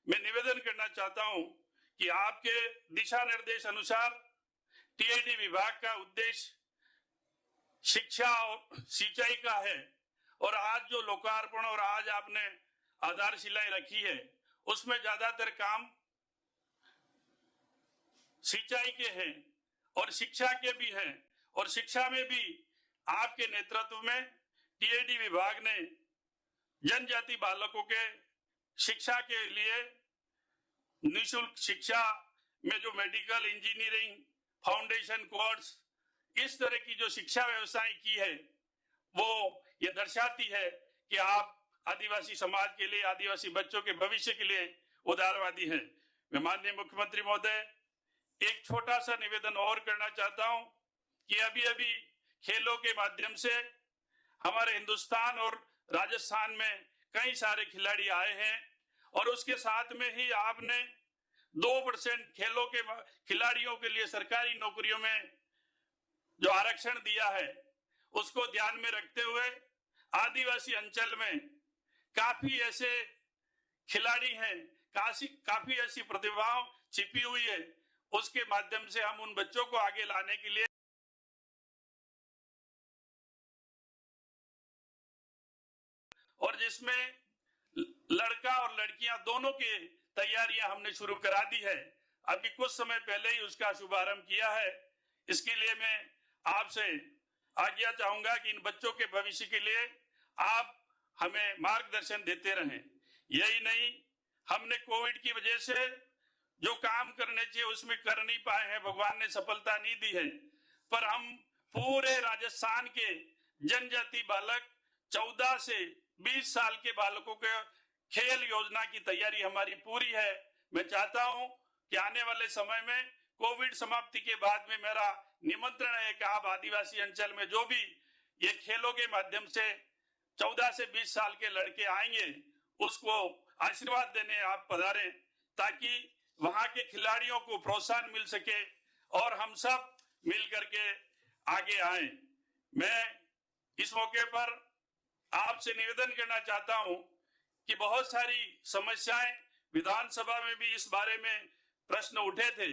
मैं निवेदन करना चाहता हूं कि आपके दिशा निर्देश अनुसार टीआईडी विभाग का उद्देश्य शिक्षा और सिंचाई का है, और आज जो लोकार्पण और आज आपने आधारशिलाएं रखी है, उसमें ज्यादातर काम सिंचाई के हैं और शिक्षा के भी हैं। और शिक्षा में भी आपके नेतृत्व में टीआईडी विभाग ने जनजाति बालकों के शिक्षा के लिए निःशुल्क शिक्षा में जो मेडिकल इंजीनियरिंग फाउंडेशन कोर्स, इस तरह की जो शिक्षा व्यवस्थाएं की है, वो ये दर्शाती है कि आप आदिवासी समाज के लिए, आदिवासी बच्चों के भविष्य के लिए उदारवादी है। मैं माननीय मुख्यमंत्री महोदय एक छोटा सा निवेदन और करना चाहता हूं कि अभी अभी खेलों के माध्यम से हमारे हिंदुस्तान और राजस्थान में कई सारे खिलाड़ी आए हैं और उसके साथ में ही आपने 2% खेलों के खिलाड़ियों के लिए सरकारी नौकरियों में जो आरक्षण दिया है उसको ध्यान में रखते हुए आदिवासी अंचल में काफी ऐसे खिलाड़ी हैं, काफी ऐसी प्रतिभाओं छिपी हुई है, उसके माध्यम से हम उन बच्चों को आगे लाने के लिए और जिसमें लड़का और लड़कियां दोनों की तैयारियां हमने शुरू करा दी है। अभी कुछ समय पहले ही उसका शुभारंभ किया है। इसके लिए मैं आपसे आज्ञा चाहूंगा कि इन बच्चों के भविष्य के लिए आप हमें मार्गदर्शन देते रहें। यही नहीं, हमने कोविड की वजह से जो काम करने चाहिए उसमें कर नहीं पाए हैं, भगवान ने सफलता नहीं दी है, पर हम पूरे राजस्थान के जनजाति बालक 14 से 20 साल के बालकों के खेल योजना की तैयारी हमारी पूरी है। मैं चाहता हूं कि आने वाले समय में कोविड समाप्ति के बाद में मेरा निमंत्रण है कि आप आदिवासी अंचल में जो भी ये खेलों के माध्यम से 14 से 20 साल के लड़के आएंगे उसको आशीर्वाद देने आप पधारें, ताकि वहां के खिलाड़ियों को प्रोत्साहन मिल सके और हम सब मिल करके आगे आए। मैं इस मौके पर आपसे निवेदन करना चाहता हूं कि बहुत सारी समस्याएं विधानसभा में भी इस बारे में प्रश्न उठे थे,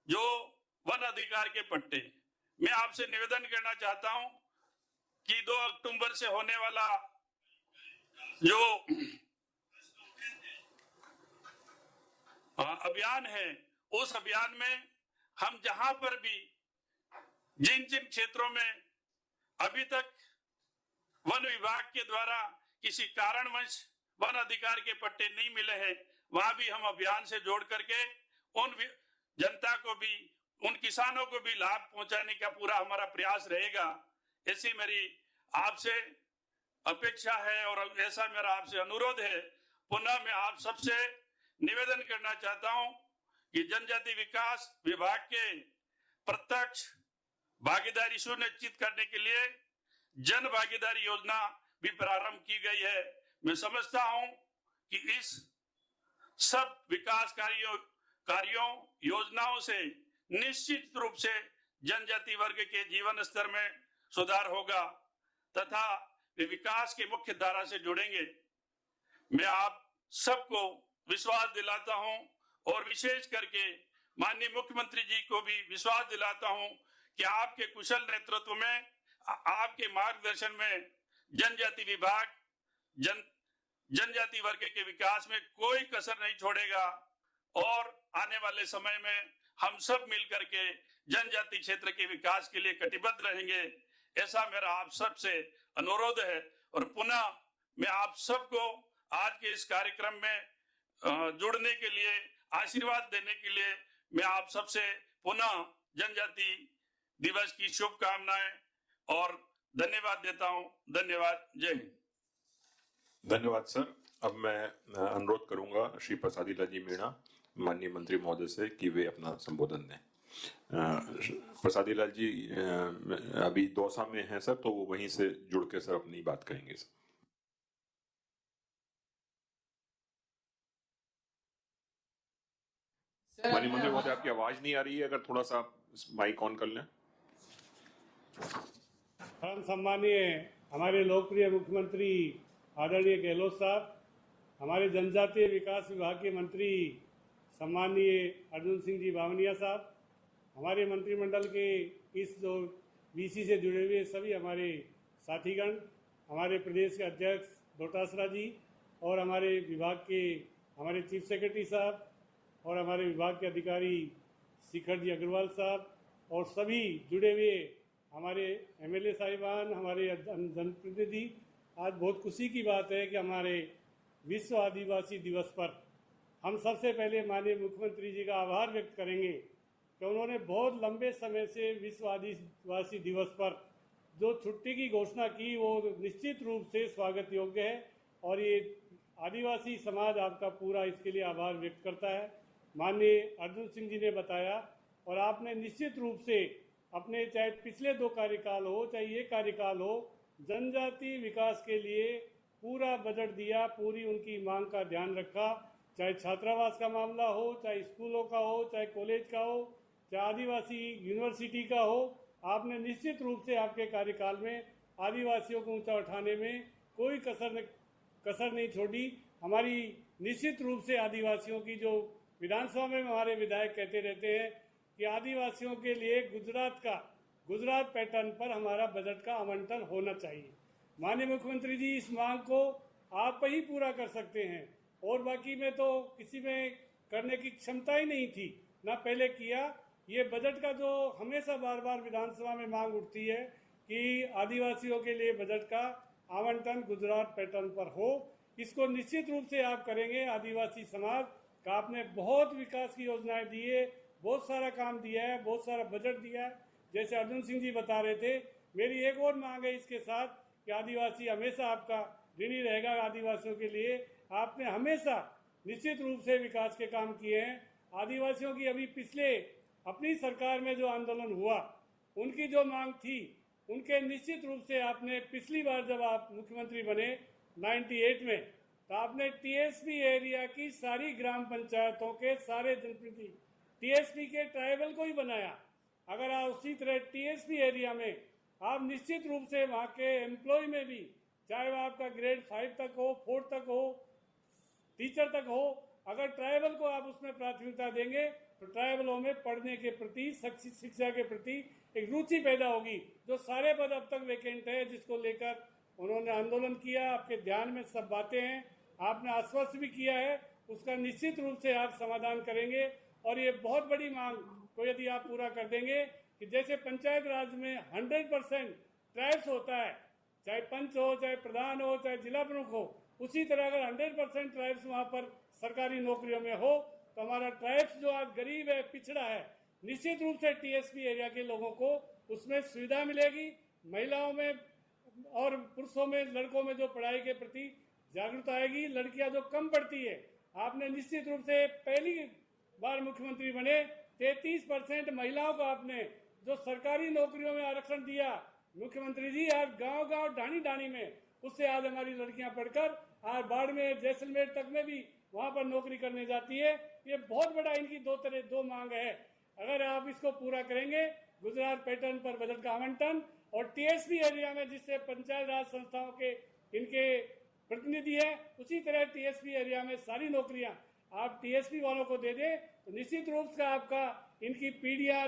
जो वन अधिकार के पट्टे। मैं आपसे निवेदन करना चाहता हूं कि 2 अक्टूबर से होने वाला जो अभियान है, उस अभियान में हम जहां पर भी जिन जिन क्षेत्रों में अभी तक वन विभाग के द्वारा किसी कारणवश वन अधिकार के पट्टे नहीं मिले हैं, वहां भी हम अभियान से जोड़ करके उन जनता को भी, उन किसानों को भी लाभ पहुंचाने का पूरा हमारा प्रयास रहेगा। ऐसी मेरी आपसे अपेक्षा है और ऐसा मेरा आपसे अनुरोध है। पुनः मैं आप सबसे निवेदन करना चाहता हूं कि जनजाति विकास विभाग के प्रत्यक्ष भागीदारी सुनिश्चित करने के लिए जन भागीदारी योजना भी प्रारंभ की गई है। मैं समझता हूं कि इस सब विकास कार्यों योजनाओं से निश्चित रूप से जनजाति वर्ग के जीवन स्तर में सुधार होगा तथा वे विकास के मुख्य धारा से जुड़ेंगे। मैं आप सबको विश्वास दिलाता हूं और विशेष करके माननीय मुख्यमंत्री जी को भी विश्वास दिलाता हूं कि आपके कुशल नेतृत्व में, आपके मार्गदर्शन में जनजाति विभाग जनजाति वर्ग के विकास में कोई कसर नहीं छोड़ेगा और आने वाले समय में हम सब मिलकर के जनजाति क्षेत्र के विकास के लिए कटिबद्ध रहेंगे। ऐसा मेरा आप सबसे अनुरोध है और पुनः मैं आप सबको आज के इस कार्यक्रम में जुड़ने के लिए, आशीर्वाद देने के लिए मैं आप सबसे पुनः जनजाति दिवस की शुभकामनाएं और धन्यवाद देता हूं। धन्यवाद। जय हिंद। धन्यवाद सर। अब मैं अनुरोध करूंगा श्री प्रसादी लाल जी मीणा माननीय मंत्री महोदय से कि वे अपना संबोधन दें। प्रसादी लाल जी अभी दौसा में हैं सर, तो वो वहीं से जुड़ के सर अपनी बात कहेंगे सर। माननीय मंत्री महोदय आपकी आवाज नहीं आ रही है, अगर थोड़ा सा माइक ऑन कर लें। परम सम्मानीय हमारे लोकप्रिय मुख्यमंत्री आदरणीय गहलोत साहब, हमारे जनजातीय विकास विभाग के मंत्री सम्मानीय अर्जुन सिंह जी बावनिया साहब, हमारे मंत्रिमंडल के इस जो बीसी से जुड़े हुए सभी हमारे साथीगण, हमारे प्रदेश के अध्यक्ष डोटासरा जी और हमारे विभाग के हमारे चीफ सेक्रेटरी साहब और हमारे विभाग के अधिकारी शिखर जी अग्रवाल साहब और सभी जुड़े हुए हमारे एमएलए साहिबान, हमारे जनप्रतिनिधि। आज बहुत खुशी की बात है कि हमारे विश्व आदिवासी दिवस पर हम सबसे पहले माननीय मुख्यमंत्री जी का आभार व्यक्त करेंगे कि उन्होंने बहुत लंबे समय से विश्व आदिवासी दिवस पर जो छुट्टी की घोषणा की वो निश्चित रूप से स्वागत योग्य है और ये आदिवासी समाज आपका पूरा इसके लिए आभार व्यक्त करता है। माननीय अर्जुन सिंह जी ने बताया और आपने निश्चित रूप से अपने चाहे पिछले 2 कार्यकाल हो चाहे ये कार्यकाल हो, जनजाति विकास के लिए पूरा बजट दिया, पूरी उनकी मांग का ध्यान रखा, चाहे छात्रावास का मामला हो, चाहे स्कूलों का हो, चाहे कॉलेज का हो, चाहे आदिवासी यूनिवर्सिटी का हो। आपने निश्चित रूप से आपके कार्यकाल में आदिवासियों को ऊंचा उठाने में कोई कसर नहीं छोड़ी। हमारी निश्चित रूप से आदिवासियों की जो विधानसभा में हमारे विधायक कहते रहते हैं कि आदिवासियों के लिए गुजरात पैटर्न पर हमारा बजट का आवंटन होना चाहिए। माननीय मुख्यमंत्री जी, इस मांग को आप ही पूरा कर सकते हैं और बाकी में तो किसी में करने की क्षमता ही नहीं थी, ना पहले किया। ये बजट का जो हमेशा बार बार विधानसभा में मांग उठती है कि आदिवासियों के लिए बजट का आवंटन गुजरात पैटर्न पर हो, इसको निश्चित रूप से आप करेंगे। आदिवासी समाज का आपने बहुत विकास की योजनाएं दी है, बहुत सारा काम दिया है, बहुत सारा बजट दिया है। जैसे अर्जुन सिंह जी बता रहे थे, मेरी एक और मांग है इसके साथ कि आदिवासी हमेशा आपका ऋणी रहेगा। आदिवासियों के लिए आपने हमेशा निश्चित रूप से विकास के काम किए हैं। आदिवासियों की अभी पिछले अपनी सरकार में जो आंदोलन हुआ, उनकी जो मांग थी, उनके निश्चित रूप से आपने पिछली बार जब आप मुख्यमंत्री बने 98 में, तो आपने टीएसपी एरिया की सारी ग्राम पंचायतों के सारे जनप्रतिनिधि टीएसपी के ट्राइबल को ही बनाया। अगर आप उसी तरह टीएसपी एरिया में आप निश्चित रूप से वहाँ के एम्प्लॉय में भी, चाहे वह आपका ग्रेड 5 तक हो, 4 तक हो, टीचर तक हो, अगर ट्राइबल को आप उसमें प्राथमिकता देंगे तो ट्राइबलों में पढ़ने के प्रति, शिक्षा के प्रति एक रुचि पैदा होगी। जो सारे पद अब तक वैकेंट है, जिसको लेकर उन्होंने आंदोलन किया, आपके ध्यान में सब बातें हैं, आपने आश्वस्त भी किया है, उसका निश्चित रूप से आप समाधान करेंगे। और ये बहुत बड़ी मांग को यदि आप पूरा कर देंगे कि जैसे पंचायत राज में 100% ट्राइब्स होता है, चाहे पंच हो, चाहे प्रधान हो, चाहे जिला प्रमुख हो, उसी तरह अगर 100% ट्राइब्स वहाँ पर सरकारी नौकरियों में हो तो हमारा ट्राइब्स जो आज गरीब है, पिछड़ा है, निश्चित रूप से टीएसपी एरिया के लोगों को उसमें सुविधा मिलेगी। महिलाओं में और पुरुषों में, लड़कों में जो पढ़ाई के प्रति जागरूकता आएगी। लड़कियां जो कम पढ़ती है, आपने निश्चित रूप से पहली बार मुख्यमंत्री बने 33% महिलाओं को आपने जो सरकारी नौकरियों में आरक्षण दिया। मुख्यमंत्री जी, आज गांव-गांव, ढाणी-ढाणी में उससे आज हमारी लड़कियां पढ़कर आज बाड़मेर, जैसलमेर तक में भी वहां पर नौकरी करने जाती है। ये बहुत बड़ा इनकी दो मांग है। अगर आप इसको पूरा करेंगे, गुजरात पैटर्न पर बजट का आवंटन और टीएसपी एरिया में जिससे पंचायत राज संस्थाओं के इनके प्रतिनिधि है, उसी तरह टीएसपी एरिया में सारी नौकरियां आप टीएसपी वालों को दे दें तो निश्चित रूप से आपका इनकी पीढ़ियां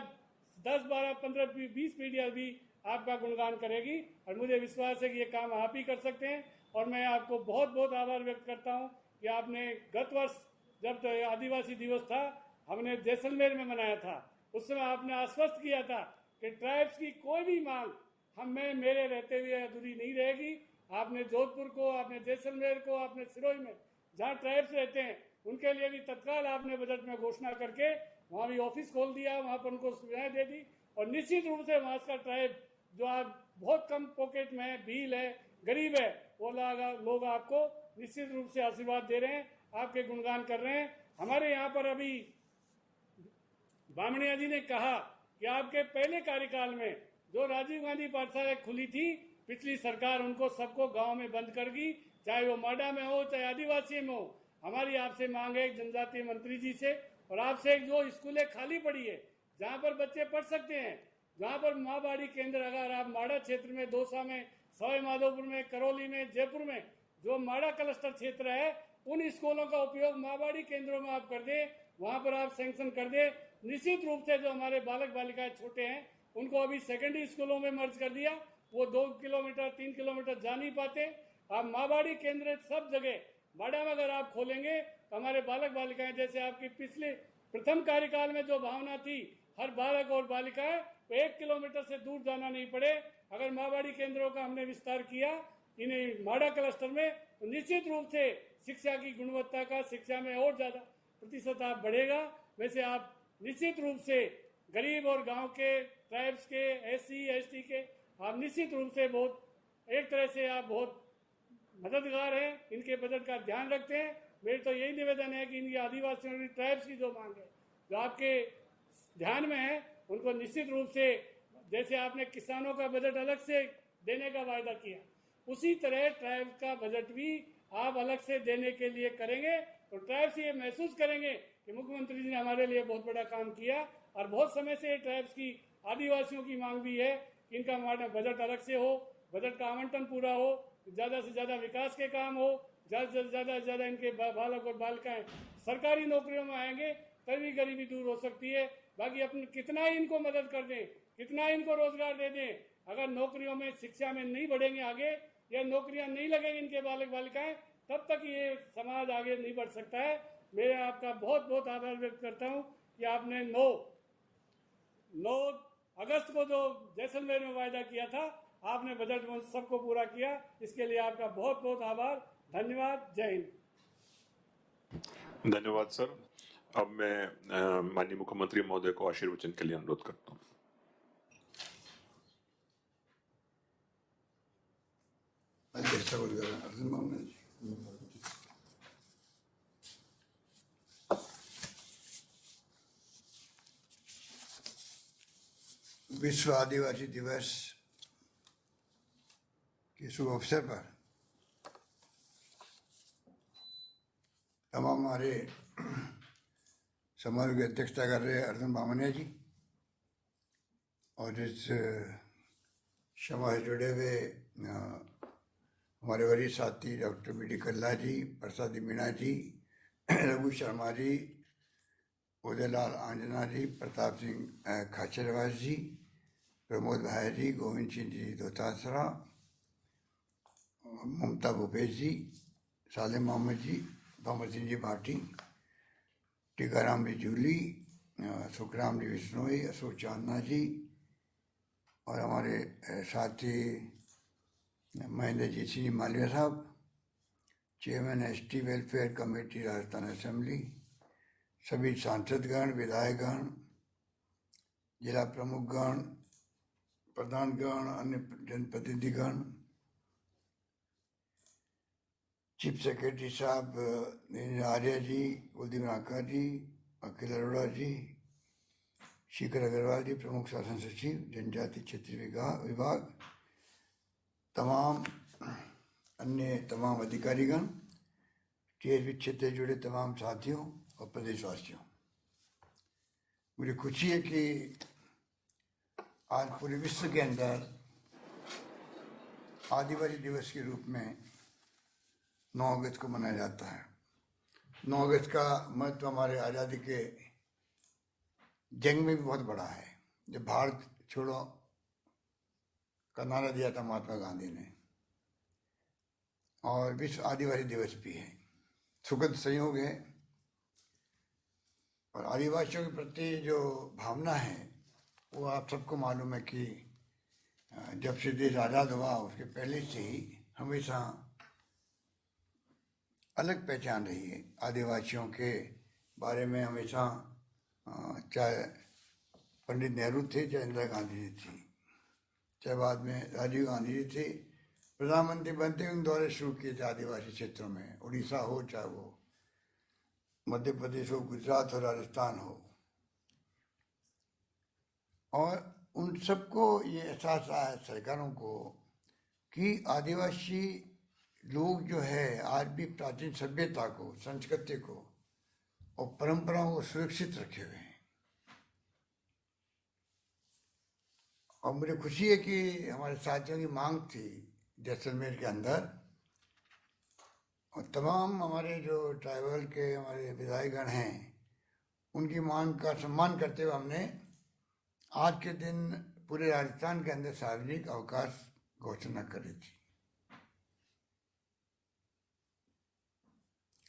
10, 12, 15, 20 पीढ़ियां भी आपका गुणगान करेगी। और मुझे विश्वास है कि ये काम आप ही कर सकते हैं। और मैं आपको बहुत बहुत आभार व्यक्त करता हूँ कि आपने गत वर्ष जब आदिवासी दिवस था, हमने जैसलमेर में मनाया था, उस समय आपने आश्वस्त किया था कि ट्राइब्स की कोई भी मांग हमें मेरे रहते हुए अधूरी नहीं रहेगी। आपने जोधपुर को, आपने जैसलमेर को, आपने सिरोही में जहाँ ट्राइब्स रहते हैं उनके लिए भी तत्काल आपने बजट में घोषणा करके वहाँ भी ऑफिस खोल दिया, वहाँ पर उनको सुविधाएं दे दी। और निश्चित रूप से वहाँ का ट्राइब जो आज बहुत कम पॉकेट में है, भील है, गरीब है, वो लोग आपको निश्चित रूप से आशीर्वाद दे रहे हैं, आपके गुणगान कर रहे हैं। हमारे यहाँ पर अभी बामणिया जी ने कहा कि आपके पहले कार्यकाल में जो राजीव गांधी पाठशाला खुली थी, पिछली सरकार उनको सबको गांव में बंद कर दी, चाहे वो माडा में हो, चाहे आदिवासी में हो। हमारी आपसे मांग है जनजातीय मंत्री जी से और आपसे जो स्कूलें खाली पड़ी है, जहाँ पर बच्चे पढ़ सकते हैं, जहाँ पर माँबाड़ी केंद्र, अगर आप माडा क्षेत्र में, दौसा में, सवाई माधोपुर में, करौली में, जयपुर में जो माडा क्लस्टर क्षेत्र है, उन स्कूलों का उपयोग माँबाड़ी केंद्रों में आप कर दें, वहाँ पर आप सैंक्शन कर दें। निश्चित रूप से जो हमारे बालक बालिकाएं छोटे हैं, उनको अभी सेकेंडरी स्कूलों में मर्ज कर दिया, वो 2 किलोमीटर 3 किलोमीटर जा नहीं पाते। आप माँबाड़ी केंद्र सब जगह माडा में अगर आप खोलेंगे तो हमारे बालक बालिकाएं, जैसे आपकी पिछले प्रथम कार्यकाल में जो भावना थी, हर बालक और बालिकाएं तो 1 किलोमीटर से दूर जाना नहीं पड़े। अगर माँबाड़ी केंद्रों का हमने विस्तार किया इन्हें माडा क्लस्टर में, तो निश्चित रूप से शिक्षा की गुणवत्ता का, शिक्षा में और ज्यादा प्रतिशत आप बढ़ेगा। वैसे आप निश्चित रूप से गरीब और गांव के, ट्राइब्स के, SC ST के, आप निश्चित रूप से बहुत एक तरह से आप बहुत मददगार हैं, इनके बजट का ध्यान रखते हैं। मेरी तो यही निवेदन है कि इनकी आदिवासियों की ट्राइब्स की जो मांग है जो आपके ध्यान में है उनको निश्चित रूप से, जैसे आपने किसानों का बजट अलग से देने का वायदा किया, उसी तरह ट्राइब्स का बजट भी आप अलग से देने के लिए करेंगे तो ट्राइब्स ये महसूस करेंगे कि मुख्यमंत्री जी ने हमारे लिए बहुत बड़ा काम किया। और बहुत समय से ट्राइब्स की आदिवासियों की मांग भी है कि इनका हमारा बजट अलग से हो, बजट का आवंटन पूरा हो, ज़्यादा से ज़्यादा विकास के काम हो, ज़्यादा से ज़्यादा इनके बालक और बालिकाएं सरकारी नौकरियों में आएंगे तभी गरीबी दूर हो सकती है। बाकी अपने कितना ही इनको मदद कर दें, कितना इनको रोजगार दे दें, अगर नौकरियों में शिक्षा में नहीं बढ़ेंगे आगे या नौकरियां नहीं लगेंगी इनके बालक बालिकाएं, तब तक ये समाज आगे नहीं बढ़ सकता है। मैं आपका बहुत बहुत आभार व्यक्त करता हूं कि आपने 9 अगस्त को जो जैसलमेर में वायदा किया था आपने बजट में सबको पूरा किया, इसके लिए आपका बहुत बहुत आभार, धन्यवाद, जय हिंद। धन्यवाद सर। अब मैं माननीय मुख्यमंत्री महोदय को आशीर्वचन के लिए अनुरोध करता हूँ। विश्व आदिवासी दिवस के शुभ अवसर पर तमाम हमारे समारोह की अध्यक्षता कर रहे अर्जुन बामनिया जी और इस सभा से जुड़े हुए हमारे वरिष्ठ साथी डॉक्टर बी डी कल्ला जी, प्रसादी मीणा जी, रघु शर्मा जी, उदयलाल आंजना जी, प्रताप सिंह खाचरवास जी, प्रमोद भाई जी, गोविंद सिंह जी दोतासरा, ममता भूपेश जी, सालिम मोहम्मद जी, भंवर सिंह जी भाटी, टीकाराम जी जूली, सुखराम जी बिश्नोई, अशोक चांदना जी और हमारे साथी महेंद्र जी सिंह मालविया साहब, chairman ST welfare committee Rajasthan assembly, सभी सांसदगण, विधायकगण, जिला प्रमुखगण, प्रधानगण, अन्य जनप्रतिनिधिगण, चीफ सेक्रेटरी साहब आर्य जी, कुलदीप रांका जी, अखिल अरोड़ा जी, शिखर अग्रवाल जी, प्रमुख शासन सचिव जनजाति क्षेत्रीय विभाग, तमाम अन्य तमाम अधिकारीगण, टीएसपी क्षेत्र से जुड़े तमाम साथियों और प्रदेशवासियों, मुझे खुशी है कि आज पूरे विश्व के अंदर आदिवासी दिवस के रूप में 9 अगस्त को मनाया जाता है। 9 अगस्त का महत्व हमारे आज़ादी के जंग में भी बहुत बड़ा है, जब भारत छोड़ो का नारा दिया था महात्मा गांधी ने, और विश्व आदिवासी दिवस भी है। सुखद संयोग है और आदिवासियों के प्रति जो भावना है वो आप सबको मालूम है कि जब से देश आज़ाद हुआ उसके पहले से ही हमेशा अलग पहचान रही है। आदिवासियों के बारे में हमेशा चाहे पंडित नेहरू थे, चाहे इंदिरा गांधी जी थी, चाहे बाद में राजीव गांधी जी थे, प्रधानमंत्री बनते हुए दौरे शुरू किए थे आदिवासी क्षेत्रों में, उड़ीसा हो, चाहे वो मध्य प्रदेश हो, गुजरात हो, राजस्थान हो, और उन सबको ये एहसास आया सरकारों को कि आदिवासी लोग जो है आज भी प्राचीन सभ्यता को, संस्कृति को और परंपराओं को सुरक्षित रखे हुए हैं। और मुझे खुशी है कि हमारे साथियों की मांग थी जैसलमेर के अंदर, और तमाम हमारे जो ट्राइबल के हमारे विधायकगण हैं उनकी मांग का सम्मान करते हुए हमने आज के दिन पूरे राजस्थान के अंदर सार्वजनिक अवकाश घोषणा करी थी।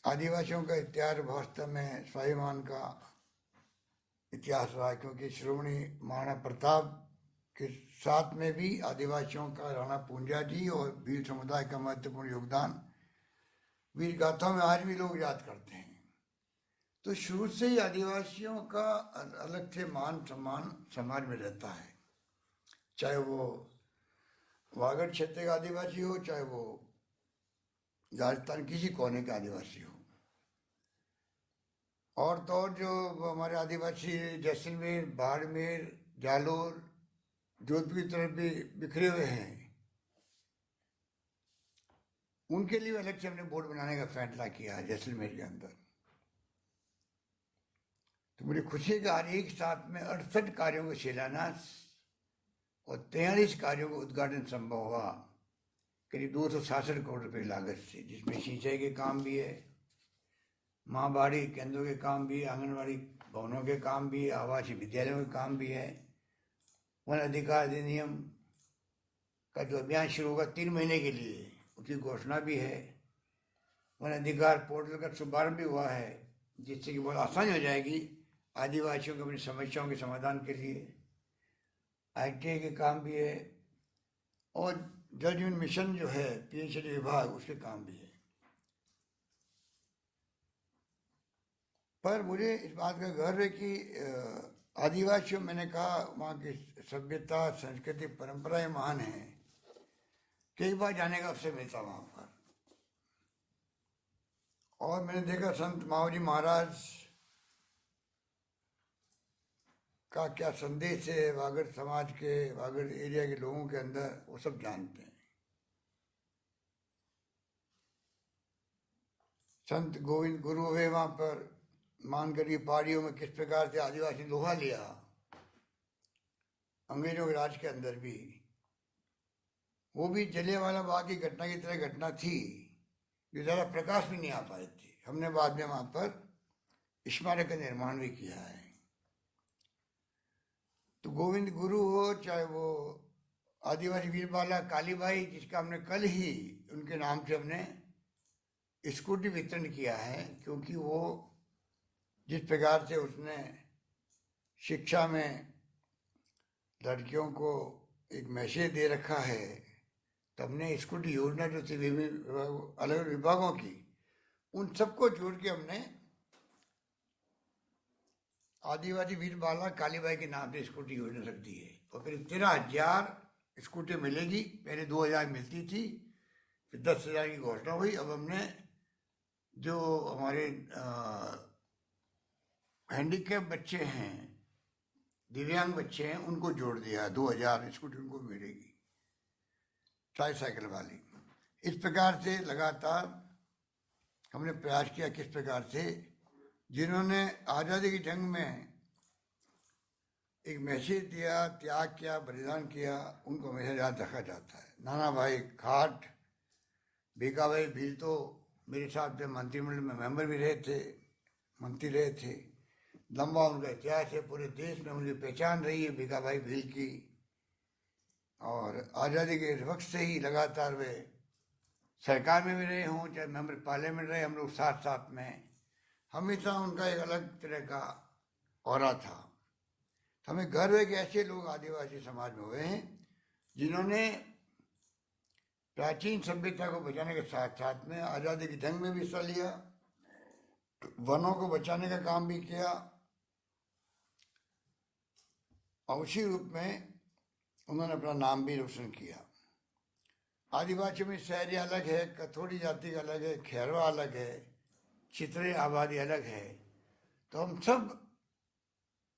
आदिवासियों का इतिहास वास्तव में स्वाभिमान का इतिहास रहा, क्योंकि श्रोमणी महाराणा प्रताप के साथ में भी आदिवासियों का राणा पूंजा जी और भील समुदाय का महत्वपूर्ण योगदान वीर गाथाओं में आज भी लोग याद करते हैं। तो शुरू से ही आदिवासियों का अलग से मान सम्मान समाज में रहता है, चाहे वो वागड़ क्षेत्र का आदिवासी हो, चाहे वो राजस्थान किसी कोने के आदिवासी हो, और तो और जो हमारे आदिवासी जैसलमेर, बाड़मेर, जालोर, जोधपुर की तरफ भी बिखरे हुए हैं, उनके लिए अलग से हमने बोर्ड बनाने का फैसला किया है जैसलमेर के अंदर। तो मुझे खुशी है कि आज एक साथ में 68 कार्यों का शिलान्यास और 43 कार्यों का उद्घाटन संभव हुआ, करीब 266 करोड़ रुपए लागत से, जिसमें सिंचाई के काम भी है, महाबाड़ी केंद्रों के काम भी, आंगनबाड़ी भवनों के काम भी, आवासीय विद्यालयों के काम भी है। वन अधिकार अधिनियम का जो अभियान शुरू होगा 3 महीने के लिए, उसकी घोषणा भी है। वन अधिकार पोर्टल का शुभारंभ भी हुआ है, जिससे कि बहुत आसानी हो जाएगी आदिवासियों को अपनी समस्याओं के समाधान के लिए। ITI के काम भी है, और जल जीवन मिशन जो है PHD विभाग, उसके काम भी है। पर मुझे इस बात का गर्व है कि आदिवासियों, मैंने कहा, वहाँ की सभ्यता, संस्कृति, परंपराएं महान हैं। कई बार जाने का अवसर मिलता वहाँ पर, और मैंने देखा संत मावजी महाराज का क्या संदेश है वागड़ समाज के, वागड़ एरिया के लोगों के अंदर, वो सब जानते हैं। संत गोविंद गुरु हुए वहाँ पर, मानगढ़ी पहाड़ियों में किस प्रकार से आदिवासी लोहा लिया अंग्रेजों के राज के अंदर भी, वो भी जलियांवाला बाग की घटना की तरह घटना थी, जो ज़्यादा प्रकाश भी नहीं आ पाई थी। हमने बाद में वहाँ पर स्मारक का निर्माण भी किया है। तो गोविंद गुरु हो, चाहे वो आदिवासी वीरबाला कालीबाई, जिसका हमने कल ही उनके नाम से हमने स्कूटी वितरण किया है, क्योंकि वो जिस प्रकार से उसने शिक्षा में लड़कियों को एक मैसेज दे रखा है, तो हमने स्कूटी योजना जो थी अलग अलग विभागों की, उन सबको जोड़ के हमने आदिवासी वीरबाला कालीबाई के नाम से स्कूटी योजना रख दी है। और फिर 13,000 स्कूटी मिलेगी। पहले 2,000 मिलती थी, फिर 10,000 की घोषणा हुई। अब हमने जो हमारे हैंडीकैप बच्चे हैं, दिव्यांग बच्चे हैं, उनको जोड़ दिया। 2,000 स्कूटी उनको मिलेगी, ट्राईसाइकिल वाली। इस प्रकार से लगातार हमने प्रयास किया। किस प्रकार से जिन्होंने आज़ादी की जंग में एक मैसेज दिया, त्याग किया, बलिदान किया, उनको हमेशा याद रखा जाता है। नाना भाई खाट, भीखाभाई भील तो मेरे साथ में मंत्रिमंडल में मेंबर भी रहे थे, मंत्री रहे थे। लंबा उनका इतिहास है, पूरे देश में उनकी पहचान रही है भीखाभाई भील की। और आज़ादी के वक्त से ही लगातार वे सरकार में भी रहे हों, चाहे मेंबर पार्लियामेंट रहे, हम लोग साथ साथ में, हमेशा उनका एक अलग तरह का ऑरा था। हमें गर्व है कि ऐसे लोग आदिवासी समाज में हुए हैं जिन्होंने प्राचीन सभ्यता को बचाने के साथ साथ में आज़ादी की जंग में भी हिस्सा लिया, वनों को बचाने का काम भी किया, और उसी रूप में उन्होंने अपना नाम भी रोशन किया। आदिवासियों में शहरी अलग है, कथोड़ी जाति का अलग है, खैरवा अलग है, चित्रे आबादी अलग है। तो हम सब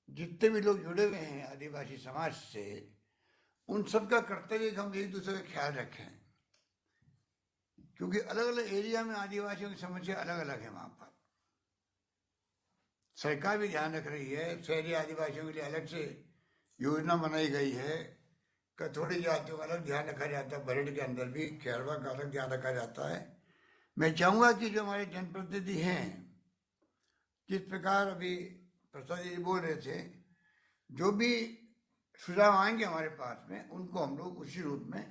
जितने भी लोग जुड़े हुए हैं आदिवासी समाज से, उन सब का कर्तव्य कि हम एक दूसरे का ख्याल रखें, क्योंकि अलग अलग एरिया में आदिवासियों की समस्या अलग अलग है। वहाँ पर सरकार भी ध्यान रख रही है, शहरी आदिवासियों के लिए अलग से योजना बनाई गई है, कथोड़ी जातियों का अलग ध्यान रखा जाता है, बरेड के अंदर भी खैरवा का अलग ध्यान रखा जाता है। मैं चाहूँगा कि जो हमारे जनप्रतिनिधि हैं, जिस प्रकार अभी प्रसाद जी बोल रहे थे, जो भी सुझाव आएंगे हमारे पास में, उनको हम लोग उसी रूप में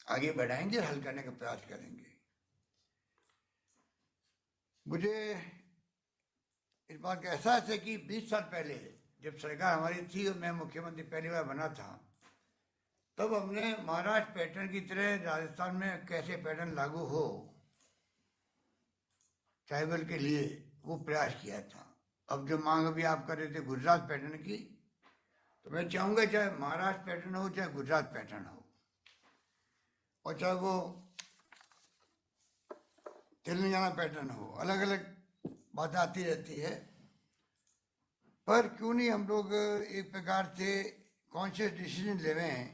आगे बढ़ाएंगे, हल करने का प्रयास करेंगे। मुझे इस बात का एहसास है कि 20 साल पहले जब सरकार हमारी थी और मैं मुख्यमंत्री पहली बार बना था, तब हमने महाराष्ट्र पैटर्न की तरह राजस्थान में कैसे पैटर्न लागू हो ट्राइबल के लिए, वो प्रयास किया था। अब जो मांग अभी आप कर रहे थे गुजरात पैटर्न की, तो मैं चाहूँगा चाहे महाराष्ट्र पैटर्न हो, चाहे गुजरात पैटर्न हो, और चाहे वो तेलंगाना पैटर्न हो, अलग अलग बातें आती रहती है। पर क्यों नहीं हम लोग एक प्रकार से कॉन्शियस डिसीजन ले रहे हैं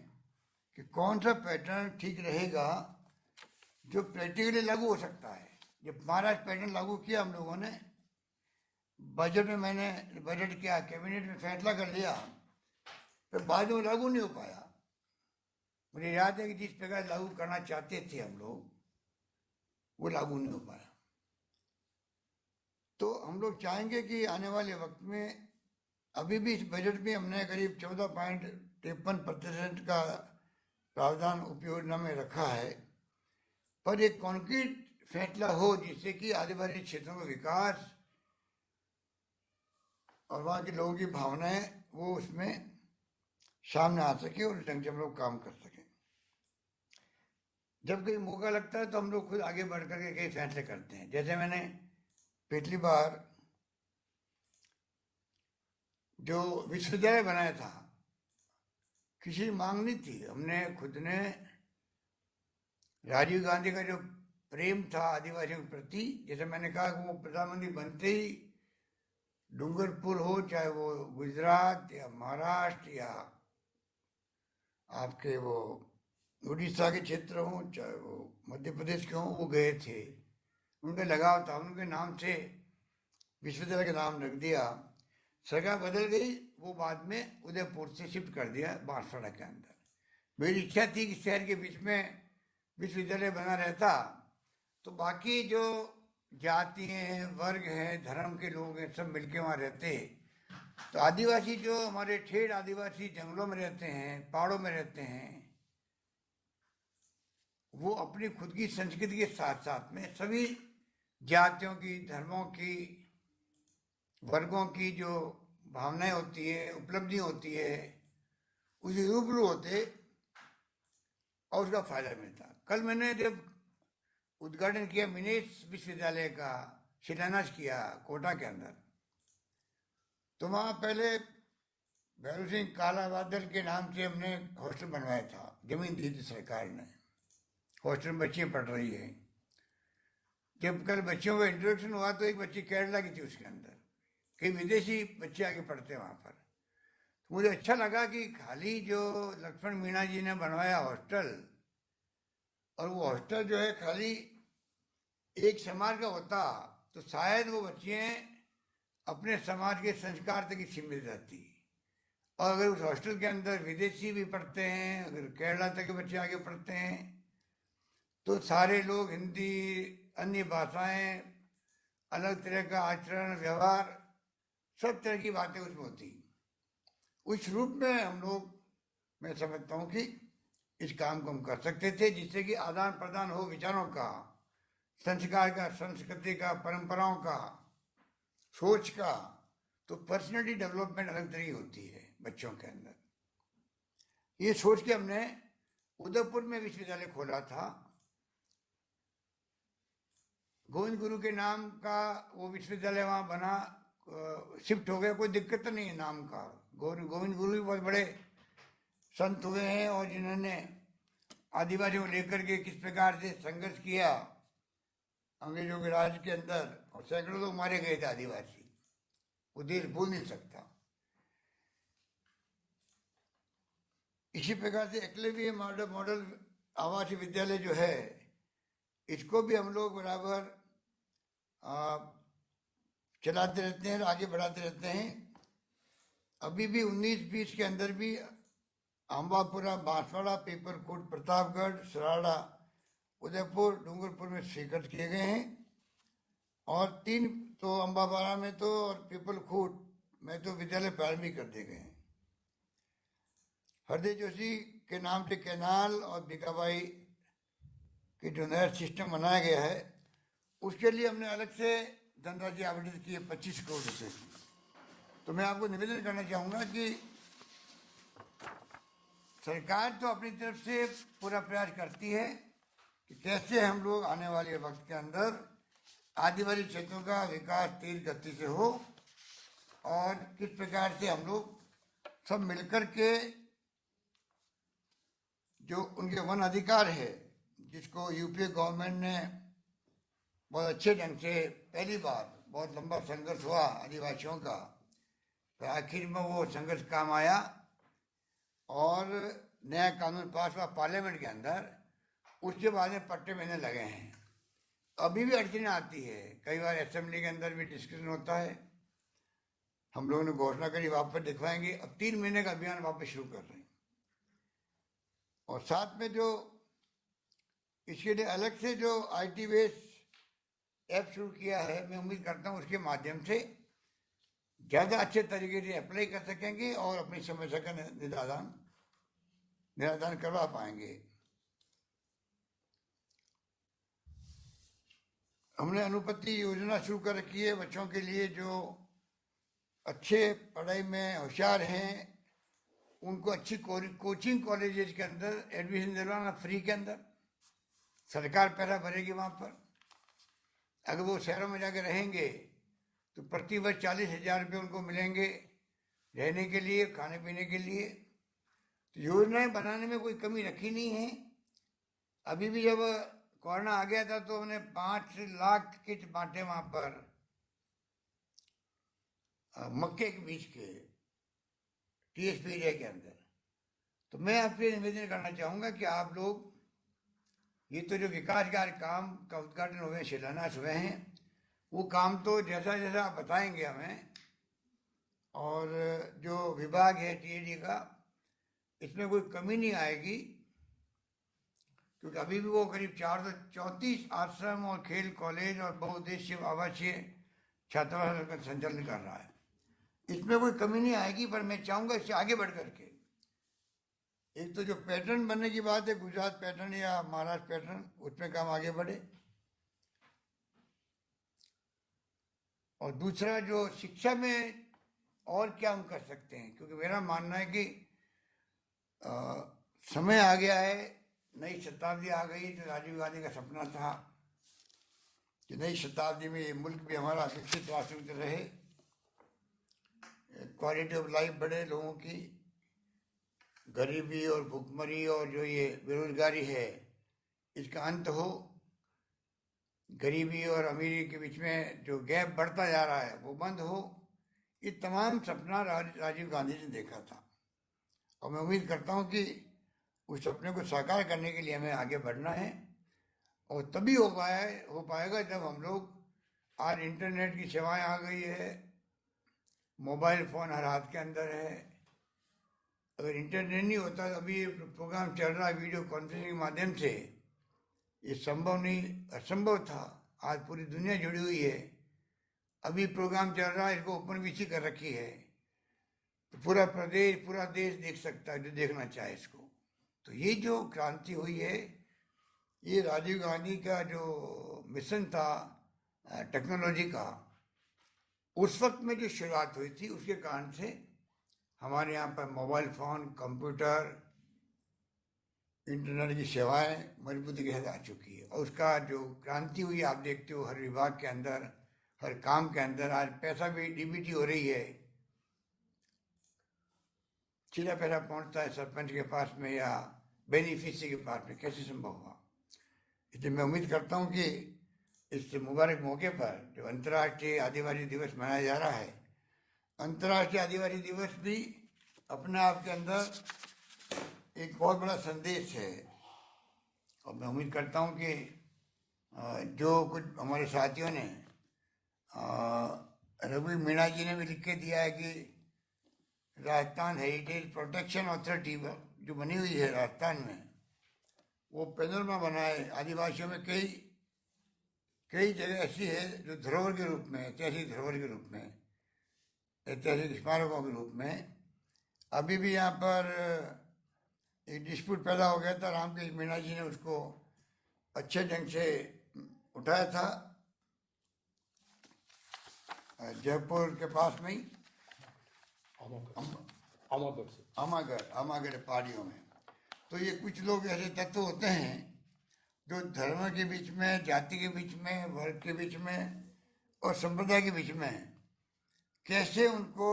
कि कौन सा पैटर्न ठीक रहेगा जो प्रैक्टिकली लागू हो सकता है। जब महाराष्ट्र पैटर्न लागू किया हम लोगों ने, बजट में मैंने बजट किया, कैबिनेट में फैसला कर लिया, फिर बाद में लागू नहीं हो पाया। मुझे याद है कि जिस प्रकार लागू करना चाहते थे हम लोग, वो लागू नहीं हो पाया। तो हम लोग चाहेंगे कि आने वाले वक्त में, अभी भी इस बजट में हमने करीब 14.53% का प्रावधान उपयोजना में रखा है, पर एक कॉन्क्रीट फैसला हो जिससे कि आदिवासी क्षेत्रों का विकास और वहाँ के लोगों की भावनाएं वो उसमें सामने आ सके और उस ढंग से हम लोग काम कर सकें। जब कहीं मौका लगता है तो हम लोग खुद आगे बढ़ करके कई फैसले करते हैं। जैसे मैंने पिछली बार जो विश्वविद्यालय बनाया था, किसी मांग नहीं थी, हमने खुद ने, राजीव गांधी का जो प्रेम था आदिवासियों के प्रति, जैसे मैंने कहा कि वो प्रधानमंत्री बनते ही डूंगरपुर हो, चाहे वो गुजरात या महाराष्ट्र या आपके वो उड़ीसा के क्षेत्र हों, चाहे वो मध्य प्रदेश के हों, वो गए थे, उनका लगाव था, उनके नाम से विश्वविद्यालय का नाम रख दिया। सरकार बदल गई, वो बाद में उदयपुर से शिफ्ट कर दिया बांसवाड़ा के अंदर। मेरी इच्छा थी कि शहर के बीच में विश्वविद्यालय बना रहता तो बाकी जो जाति हैं, वर्ग हैं, धर्म के लोग हैं, सब मिलके वहाँ रहते। तो आदिवासी जो हमारे ठेठ आदिवासी जंगलों में रहते हैं, पहाड़ों में रहते हैं, वो अपनी खुद की संस्कृति के साथ साथ में सभी जातियों की, धर्मों की, वर्गों की जो भावनाएं होती है, उपलब्धि होती है, उसे रूबरू होते और उसका फायदा मिलता। कल मैंने जब उद्घाटन किया मिनेश विश्वविद्यालय का, शिलान्यास किया कोटा के अंदर, तो वहाँ पहले भैरू सिंह काला बादल के नाम से हमने हॉस्टल बनवाया था, जमीन दी थी सरकार ने, हॉस्टल में बच्चियाँ पढ़ रही हैं। जब कल बच्चियों का इंट्रोडक्शन हुआ तो एक बच्ची केरला की थी उसके अंदर, कई विदेशी बच्चे आके पढ़ते हैं वहाँ पर। तो मुझे अच्छा लगा कि खाली जो लक्ष्मण मीणा जी ने बनवाया हॉस्टल, और वो हॉस्टल जो है खाली एक समाज का होता तो शायद वो बच्चियाँ अपने समाज के संस्कार तक ही सीमित रहती। और अगर उस हॉस्टल के अंदर विदेशी भी पढ़ते हैं, अगर केरला तक के बच्चे आगे पढ़ते हैं, तो सारे लोग हिंदी, अन्य भाषाएं, अलग तरह का आचरण, व्यवहार, सब तरह की बातें उसमें होती। उस रूप में हम लोग, मैं समझता हूँ कि इस काम को हम कर सकते थे, जिससे कि आदान प्रदान हो विचारों का, संस्कार का, संस्कृति का, परंपराओं का, सोच का। तो पर्सनैलिटी डेवलपमेंट अलग तरह की होती है बच्चों के अंदर। ये सोच के हमने उदयपुर में विश्वविद्यालय खोला था। गोविंद गुरु के नाम का वो विश्वविद्यालय वहाँ बना, शिफ्ट हो गया, कोई दिक्कत नहीं है नाम का। गोविंद गुरु भी बहुत बड़े संत हुए हैं और जिन्होंने आदिवासियों को लेकर के किस प्रकार से संघर्ष किया अंग्रेजों के राज के अंदर, और सैकड़ों लोग मारे गए थे आदिवासी, वो देश भूल नहीं सकता। इसी प्रकार से एकलव्य मॉडल आवासीय विद्यालय जो है, इसको भी हम लोग बराबर चलाते रहते हैं, आगे बढ़ाते रहते हैं। अभी भी 19-20 के अंदर भी अम्बापुरा, बांसवाड़ा, पीपरकोट, प्रतापगढ़, सराड़ा, उदयपुर, डूंगरपुर में स्वीकृत किए गए हैं। और 3 तो अम्बापारा में तो और पीपलखूट में तो विद्यालय प्रारंभ कर दिए गए हैं। हरदे जोशी के नाम से कैनाल और बीकाबाई की जो नया सिस्टम बनाया गया है, उसके लिए हमने अलग से धनराशि आवंटित की है 25 करोड़ रुपये की। तो मैं आपको निवेदन करना चाहूँगा कि सरकार तो अपनी तरफ से पूरा प्रयास करती है कि कैसे हम लोग आने वाले वक्त के अंदर आदिवासी क्षेत्रों का विकास तेज गति से हो, और किस प्रकार से हम लोग सब मिलकर के जो उनके वन अधिकार है, जिसको यूपीए गवर्नमेंट ने बहुत अच्छे ढंग से पहली बार बहुत लंबा संघर्ष हुआ आदिवासियों का, तो आखिर में वो संघर्ष काम आया और नया कानून पास हुआ पार्लियामेंट के अंदर। उसके बाद में पट्टे मिलने लगे हैं। अभी भी अड़चने आती है, कई बार असेंबली के अंदर भी डिस्कशन होता है। हम लोगों ने घोषणा करी वापस दिखवाएंगे, अब 3 महीने का अभियान वापस शुरू कर रहे हैं। और साथ में जो इसके लिए अलग से जो IT बेस ऐप शुरू किया है, मैं उम्मीद करता हूँ उसके माध्यम से ज़्यादा अच्छे तरीके से अप्लाई कर सकेंगे और अपनी समस्या का निराधान करवा पाएंगे। हमने अनुपति योजना शुरू कर रखी है बच्चों के लिए जो अच्छे पढ़ाई में होशियार हैं, उनको अच्छी कोचिंग कॉलेजेस के अंदर एडमिशन दिलवाना फ्री के अंदर, सरकार पैसा भरेगी वहाँ पर। अगर वो शहरों में जाकर रहेंगे तो प्रति वर्ष 40,000 रुपये उनको मिलेंगे रहने के लिए, खाने पीने के लिए। तो योजनाएं बनाने में कोई कमी रखी नहीं है। अभी भी जब कोरोना आ गया था तो हमने 5 लाख किट बांटे वहाँ पर मक्के के बीज के TSP एरिया के अंदर। तो मैं आपसे निवेदन करना चाहूँगा कि आप लोग ये तो जो विकास कार्य काम का उद्घाटन हुए, शिलान्यास हुए हैं, वो काम तो जैसा जैसा आप बताएंगे हमें, और जो विभाग है TAD का, इसमें कोई कमी नहीं आएगी, क्योंकि अभी भी वो करीब 434 आश्रम और खेल कॉलेज और बहुउद्देशीय आवासीय छात्रावास का संचालन कर रहा है। इसमें कोई कमी नहीं आएगी, पर मैं चाहूँगा इससे आगे बढ़ करके एक तो जो पैटर्न बनने की बात है, गुजरात पैटर्न या महाराष्ट्र पैटर्न, उसमें काम आगे बढ़े। और दूसरा जो शिक्षा में और क्या हम कर सकते हैं, क्योंकि मेरा मानना है कि समय आ गया है, नई शताब्दी आ गई। तो राजीव गांधी का सपना था कि नई शताब्दी में ये मुल्क भी हमारा विकसित राष्ट्र रहे, क्वालिटी ऑफ लाइफ बढ़े लोगों की, गरीबी और भुखमरी और जो ये बेरोजगारी है इसका अंत हो, गरीबी और अमीरी के बीच में जो गैप बढ़ता जा रहा है वो बंद हो। ये तमाम सपना राजीव गांधी ने देखा था, और मैं उम्मीद करता हूँ कि उस सपने को साकार करने के लिए हमें आगे बढ़ना है। और तभी हो पाएगा जब हम लोग, आज इंटरनेट की सेवाएं आ गई है, मोबाइल फ़ोन हर हाथ के अंदर है। अगर इंटरनेट नहीं होता, अभी प्रोग्राम चल रहा है वीडियो कॉन्फ्रेंसिंग के माध्यम से, ये संभव नहीं, असंभव था। आज पूरी दुनिया जुड़ी हुई है, अभी प्रोग्राम चल रहा है, इसको ओपन विसी कर रखी है, तो पूरा प्रदेश पूरा देश देख सकता है जो देखना चाहे इसको। तो ये जो क्रांति हुई है, ये राजीव गांधी का जो मिशन था टेक्नोलॉजी का, उस वक्त में जो शुरुआत हुई थी, उसके कारण से हमारे यहाँ पर मोबाइल फ़ोन, कंप्यूटर, इंटरनेट की सेवाएं मजबूती के साथ आ चुकी है। और उसका जो क्रांति हुई आप देखते हो, हर विभाग के अंदर, हर काम के अंदर आज पैसा भी DBT हो रही है, सीधा पैसा पहुँचता है सरपंच के पास में या बेनिफिशियरी के पास में। कैसे संभव हुआ? इसलिए मैं उम्मीद करता हूँ कि इस मुबारक मौके पर जो अंतर्राष्ट्रीय आदिवासी दिवस मनाया जा रहा है, अंतर्राष्ट्रीय आदिवासी दिवस भी अपने आप के अंदर एक बहुत बड़ा संदेश है। और मैं उम्मीद करता हूँ कि जो कुछ हमारे साथियों ने, रवि मीणा जी ने भी लिख के दिया है कि राजस्थान हेरिटेज प्रोटेक्शन अथॉरिटी जो बनी हुई है राजस्थान में, वो पेनरमा बना है। आदिवासियों में कई जगह ऐसी है जो धरोहर के रूप में, ऐतिहासिक धरोहर के रूप में, ऐतिहासिक स्मारकों के रूप में। अभी भी यहाँ पर एक डिस्प्यूट पैदा हो गया था, रामकृष्ण मीणा जी ने उसको अच्छे ढंग से उठाया था, जयपुर के पास में ही आमागढ़ पहाड़ियों में। तो ये कुछ लोग ऐसे तत्व होते हैं जो धर्म के बीच में, जाति के बीच में, वर्ग के बीच में और संप्रदाय के बीच में कैसे उनको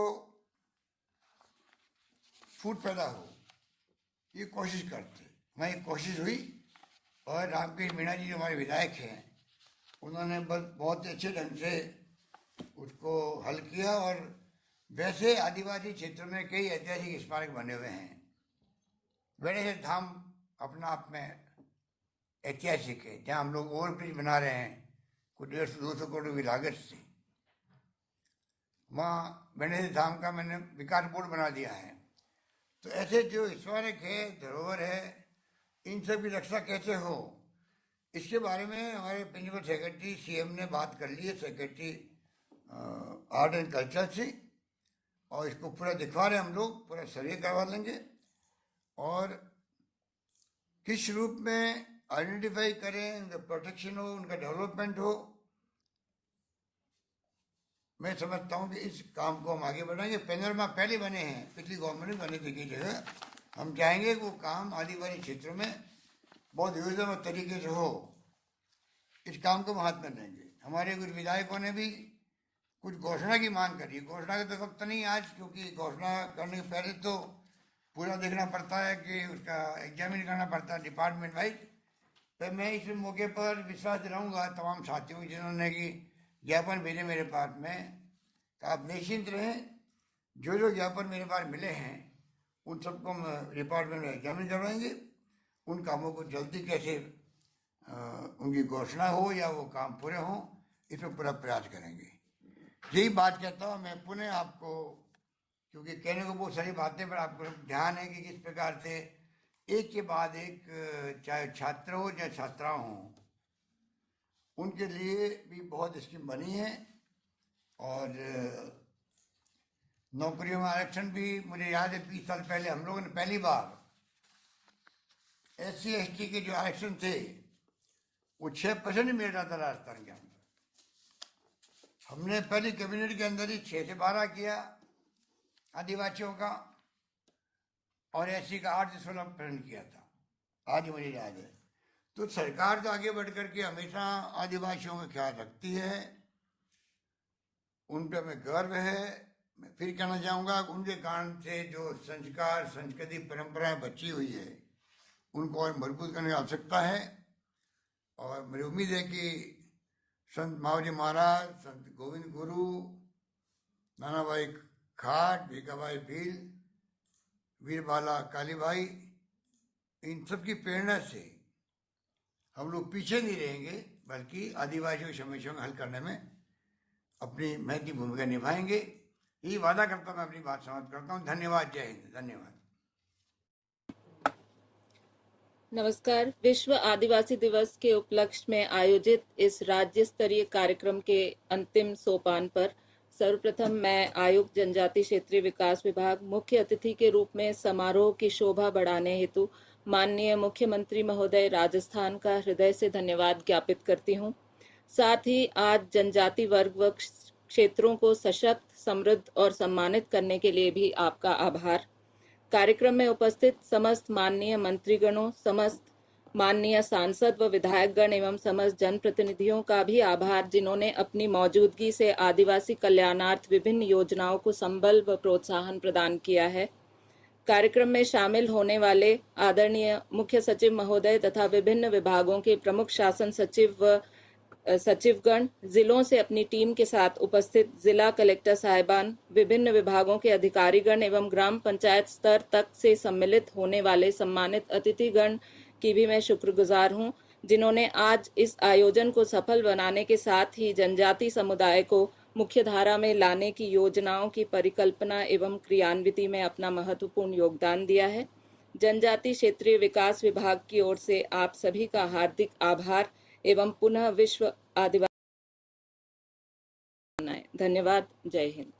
फूट पैदा हो, ये कोशिश करते। वहाँ एक कोशिश हुई और रामकृष्ण मीणा जी जो हमारे विधायक हैं, उन्होंने बहुत अच्छे ढंग से उसको हल किया। और वैसे आदिवासी क्षेत्र में कई ऐतिहासिक स्मारक बने हुए हैं। गणेश धाम अपना आप में ऐतिहासिक है, जहाँ हम लोग ओवरब्रिज बना रहे हैं कुछ 150-200 करोड़ की लागत से। वहाँ गणेश धाम का मैंने विकास बोर्ड बना दिया है। तो ऐसे जो स्मारक है, धरोहर है, इन सब की रक्षा कैसे हो, इसके बारे में हमारे प्रिंसिपल सेक्रेटरी सीएम ने बात कर ली है सेक्रेटरी आर्ट एंड कल्चर से, और इसको पूरा दिखवा रहे हैं हम लोग, पूरा सर्वे करवा लेंगे और किस रूप में आइडेंटिफाई करें, उनका प्रोटेक्शन हो, उनका डेवलपमेंट हो। मैं समझता हूँ कि इस काम को हम आगे बढ़ाएंगे। पैनोरमा पहले बने हैं, पिछली गवर्नमेंट में बने थे कई जगह। हम चाहेंगे कि वो काम आदिवासी क्षेत्रों में बहुत योजनाबद्ध तरीके से हो। इस काम को महात्मा देंगे। हमारे कुछ विधायकों ने भी कुछ घोषणा की मांग करी। घोषणा का तो वक्त नहीं आज, क्योंकि घोषणा करने के पहले तो पूरा देखना पड़ता है कि उसका एग्जामिन करना पड़ता है डिपार्टमेंट वाइज। तो मैं इस मौके पर विश्वास दिलाऊंगा तमाम साथियों जिन्होंने कि ज्ञापन भेजे मेरे पास में, कि आप निश्चिंत रहें, जो जो ज्ञापन मेरे पास मिले हैं उन सबको हम डिपार्टमेंट में एग्जामिन करवाएंगे। उन कामों को जल्दी कैसे उनकी घोषणा हो या वो काम पूरे हों, इस पर पूरा प्रयास करेंगे। यही बात कहता हूँ मैं पुनः आपको, क्योंकि कहने को बहुत सारी बातें, पर आपको ध्यान है कि किस प्रकार से एक के बाद एक, चाहे छात्र हो चाहे छात्राएं हों, उनके लिए भी बहुत स्कीम बनी है। और नौकरियों में आरक्षण भी मुझे याद है 20 साल पहले हम लोगों ने पहली बार SC/ST के जो आरक्षण थे वो 6% मिल रहा था राजस्थान के अंदर। हमने पहली कैबिनेट के अंदर ही 6 से 12 किया आदिवासियों का, और SC का 8 से 16% किया था, आज मुझे याद है। तो सरकार तो आगे बढ़ करके हमेशा आदिवासियों का ख्याल रखती है, उन पर हमें गर्व है। मैं फिर कहना चाहूँगा, उनके कारण से जो संस्कार, संस्कृति, परंपराएं बची हुई है, उनको और मजबूत करने की आवश्यकता है। और मेरी उम्मीद है कि संत मावजी महाराज, संत गोविंद गुरु, नानाभाई खाट, भीखाभाई भील, वीरबाला कालीबाई, इन सब की प्रेरणा से हम लोग पीछे नहीं रहेंगे, बल्कि आदिवासियों की समस्याओं को हल करने में अपनी महत्वपूर्ण भूमिका निभाएंगे। यही वादा करता मैं अपनी बात समाप्त करता हूँ। धन्यवाद। जय हिंद। धन्यवाद। नमस्कार। विश्व आदिवासी दिवस के उपलक्ष्य में आयोजित इस राज्य स्तरीय कार्यक्रम के अंतिम सोपान पर सर्वप्रथम मैं आयुक्त जनजाति क्षेत्रीय विकास विभाग मुख्य अतिथि के रूप में समारोह की शोभा बढ़ाने हेतु माननीय मुख्यमंत्री महोदय राजस्थान का हृदय से धन्यवाद ज्ञापित करती हूँ। साथ ही आज जनजाति वर्ग व क्षेत्रों को सशक्त, समृद्ध और सम्मानित करने के लिए भी आपका आभार। कार्यक्रम में उपस्थित समस्त माननीय मंत्रीगणों, समस्त माननीय सांसद व विधायकगण एवं समस्त जनप्रतिनिधियों का भी आभार, जिन्होंने अपनी मौजूदगी से आदिवासी कल्याणार्थ विभिन्न योजनाओं को संबल व प्रोत्साहन प्रदान किया है। कार्यक्रम में शामिल होने वाले आदरणीय मुख्य सचिव महोदय तथा विभिन्न विभागों के प्रमुख शासन सचिव व सचिवगण, जिलों से अपनी टीम के साथ उपस्थित जिला कलेक्टर साहिबान, विभिन्न विभागों के अधिकारीगण एवं ग्राम पंचायत स्तर तक से सम्मिलित होने वाले सम्मानित अतिथिगण की भी मैं शुक्रगुजार हूं, जिन्होंने आज इस आयोजन को सफल बनाने के साथ ही जनजाति समुदाय को मुख्यधारा में लाने की योजनाओं की परिकल्पना एवं क्रियान्विति में अपना महत्वपूर्ण योगदान दिया है। जनजाति क्षेत्रीय विकास विभाग की ओर से आप सभी का हार्दिक आभार एवं पुनः विश्व आदिवासी। धन्यवाद। जय हिंद।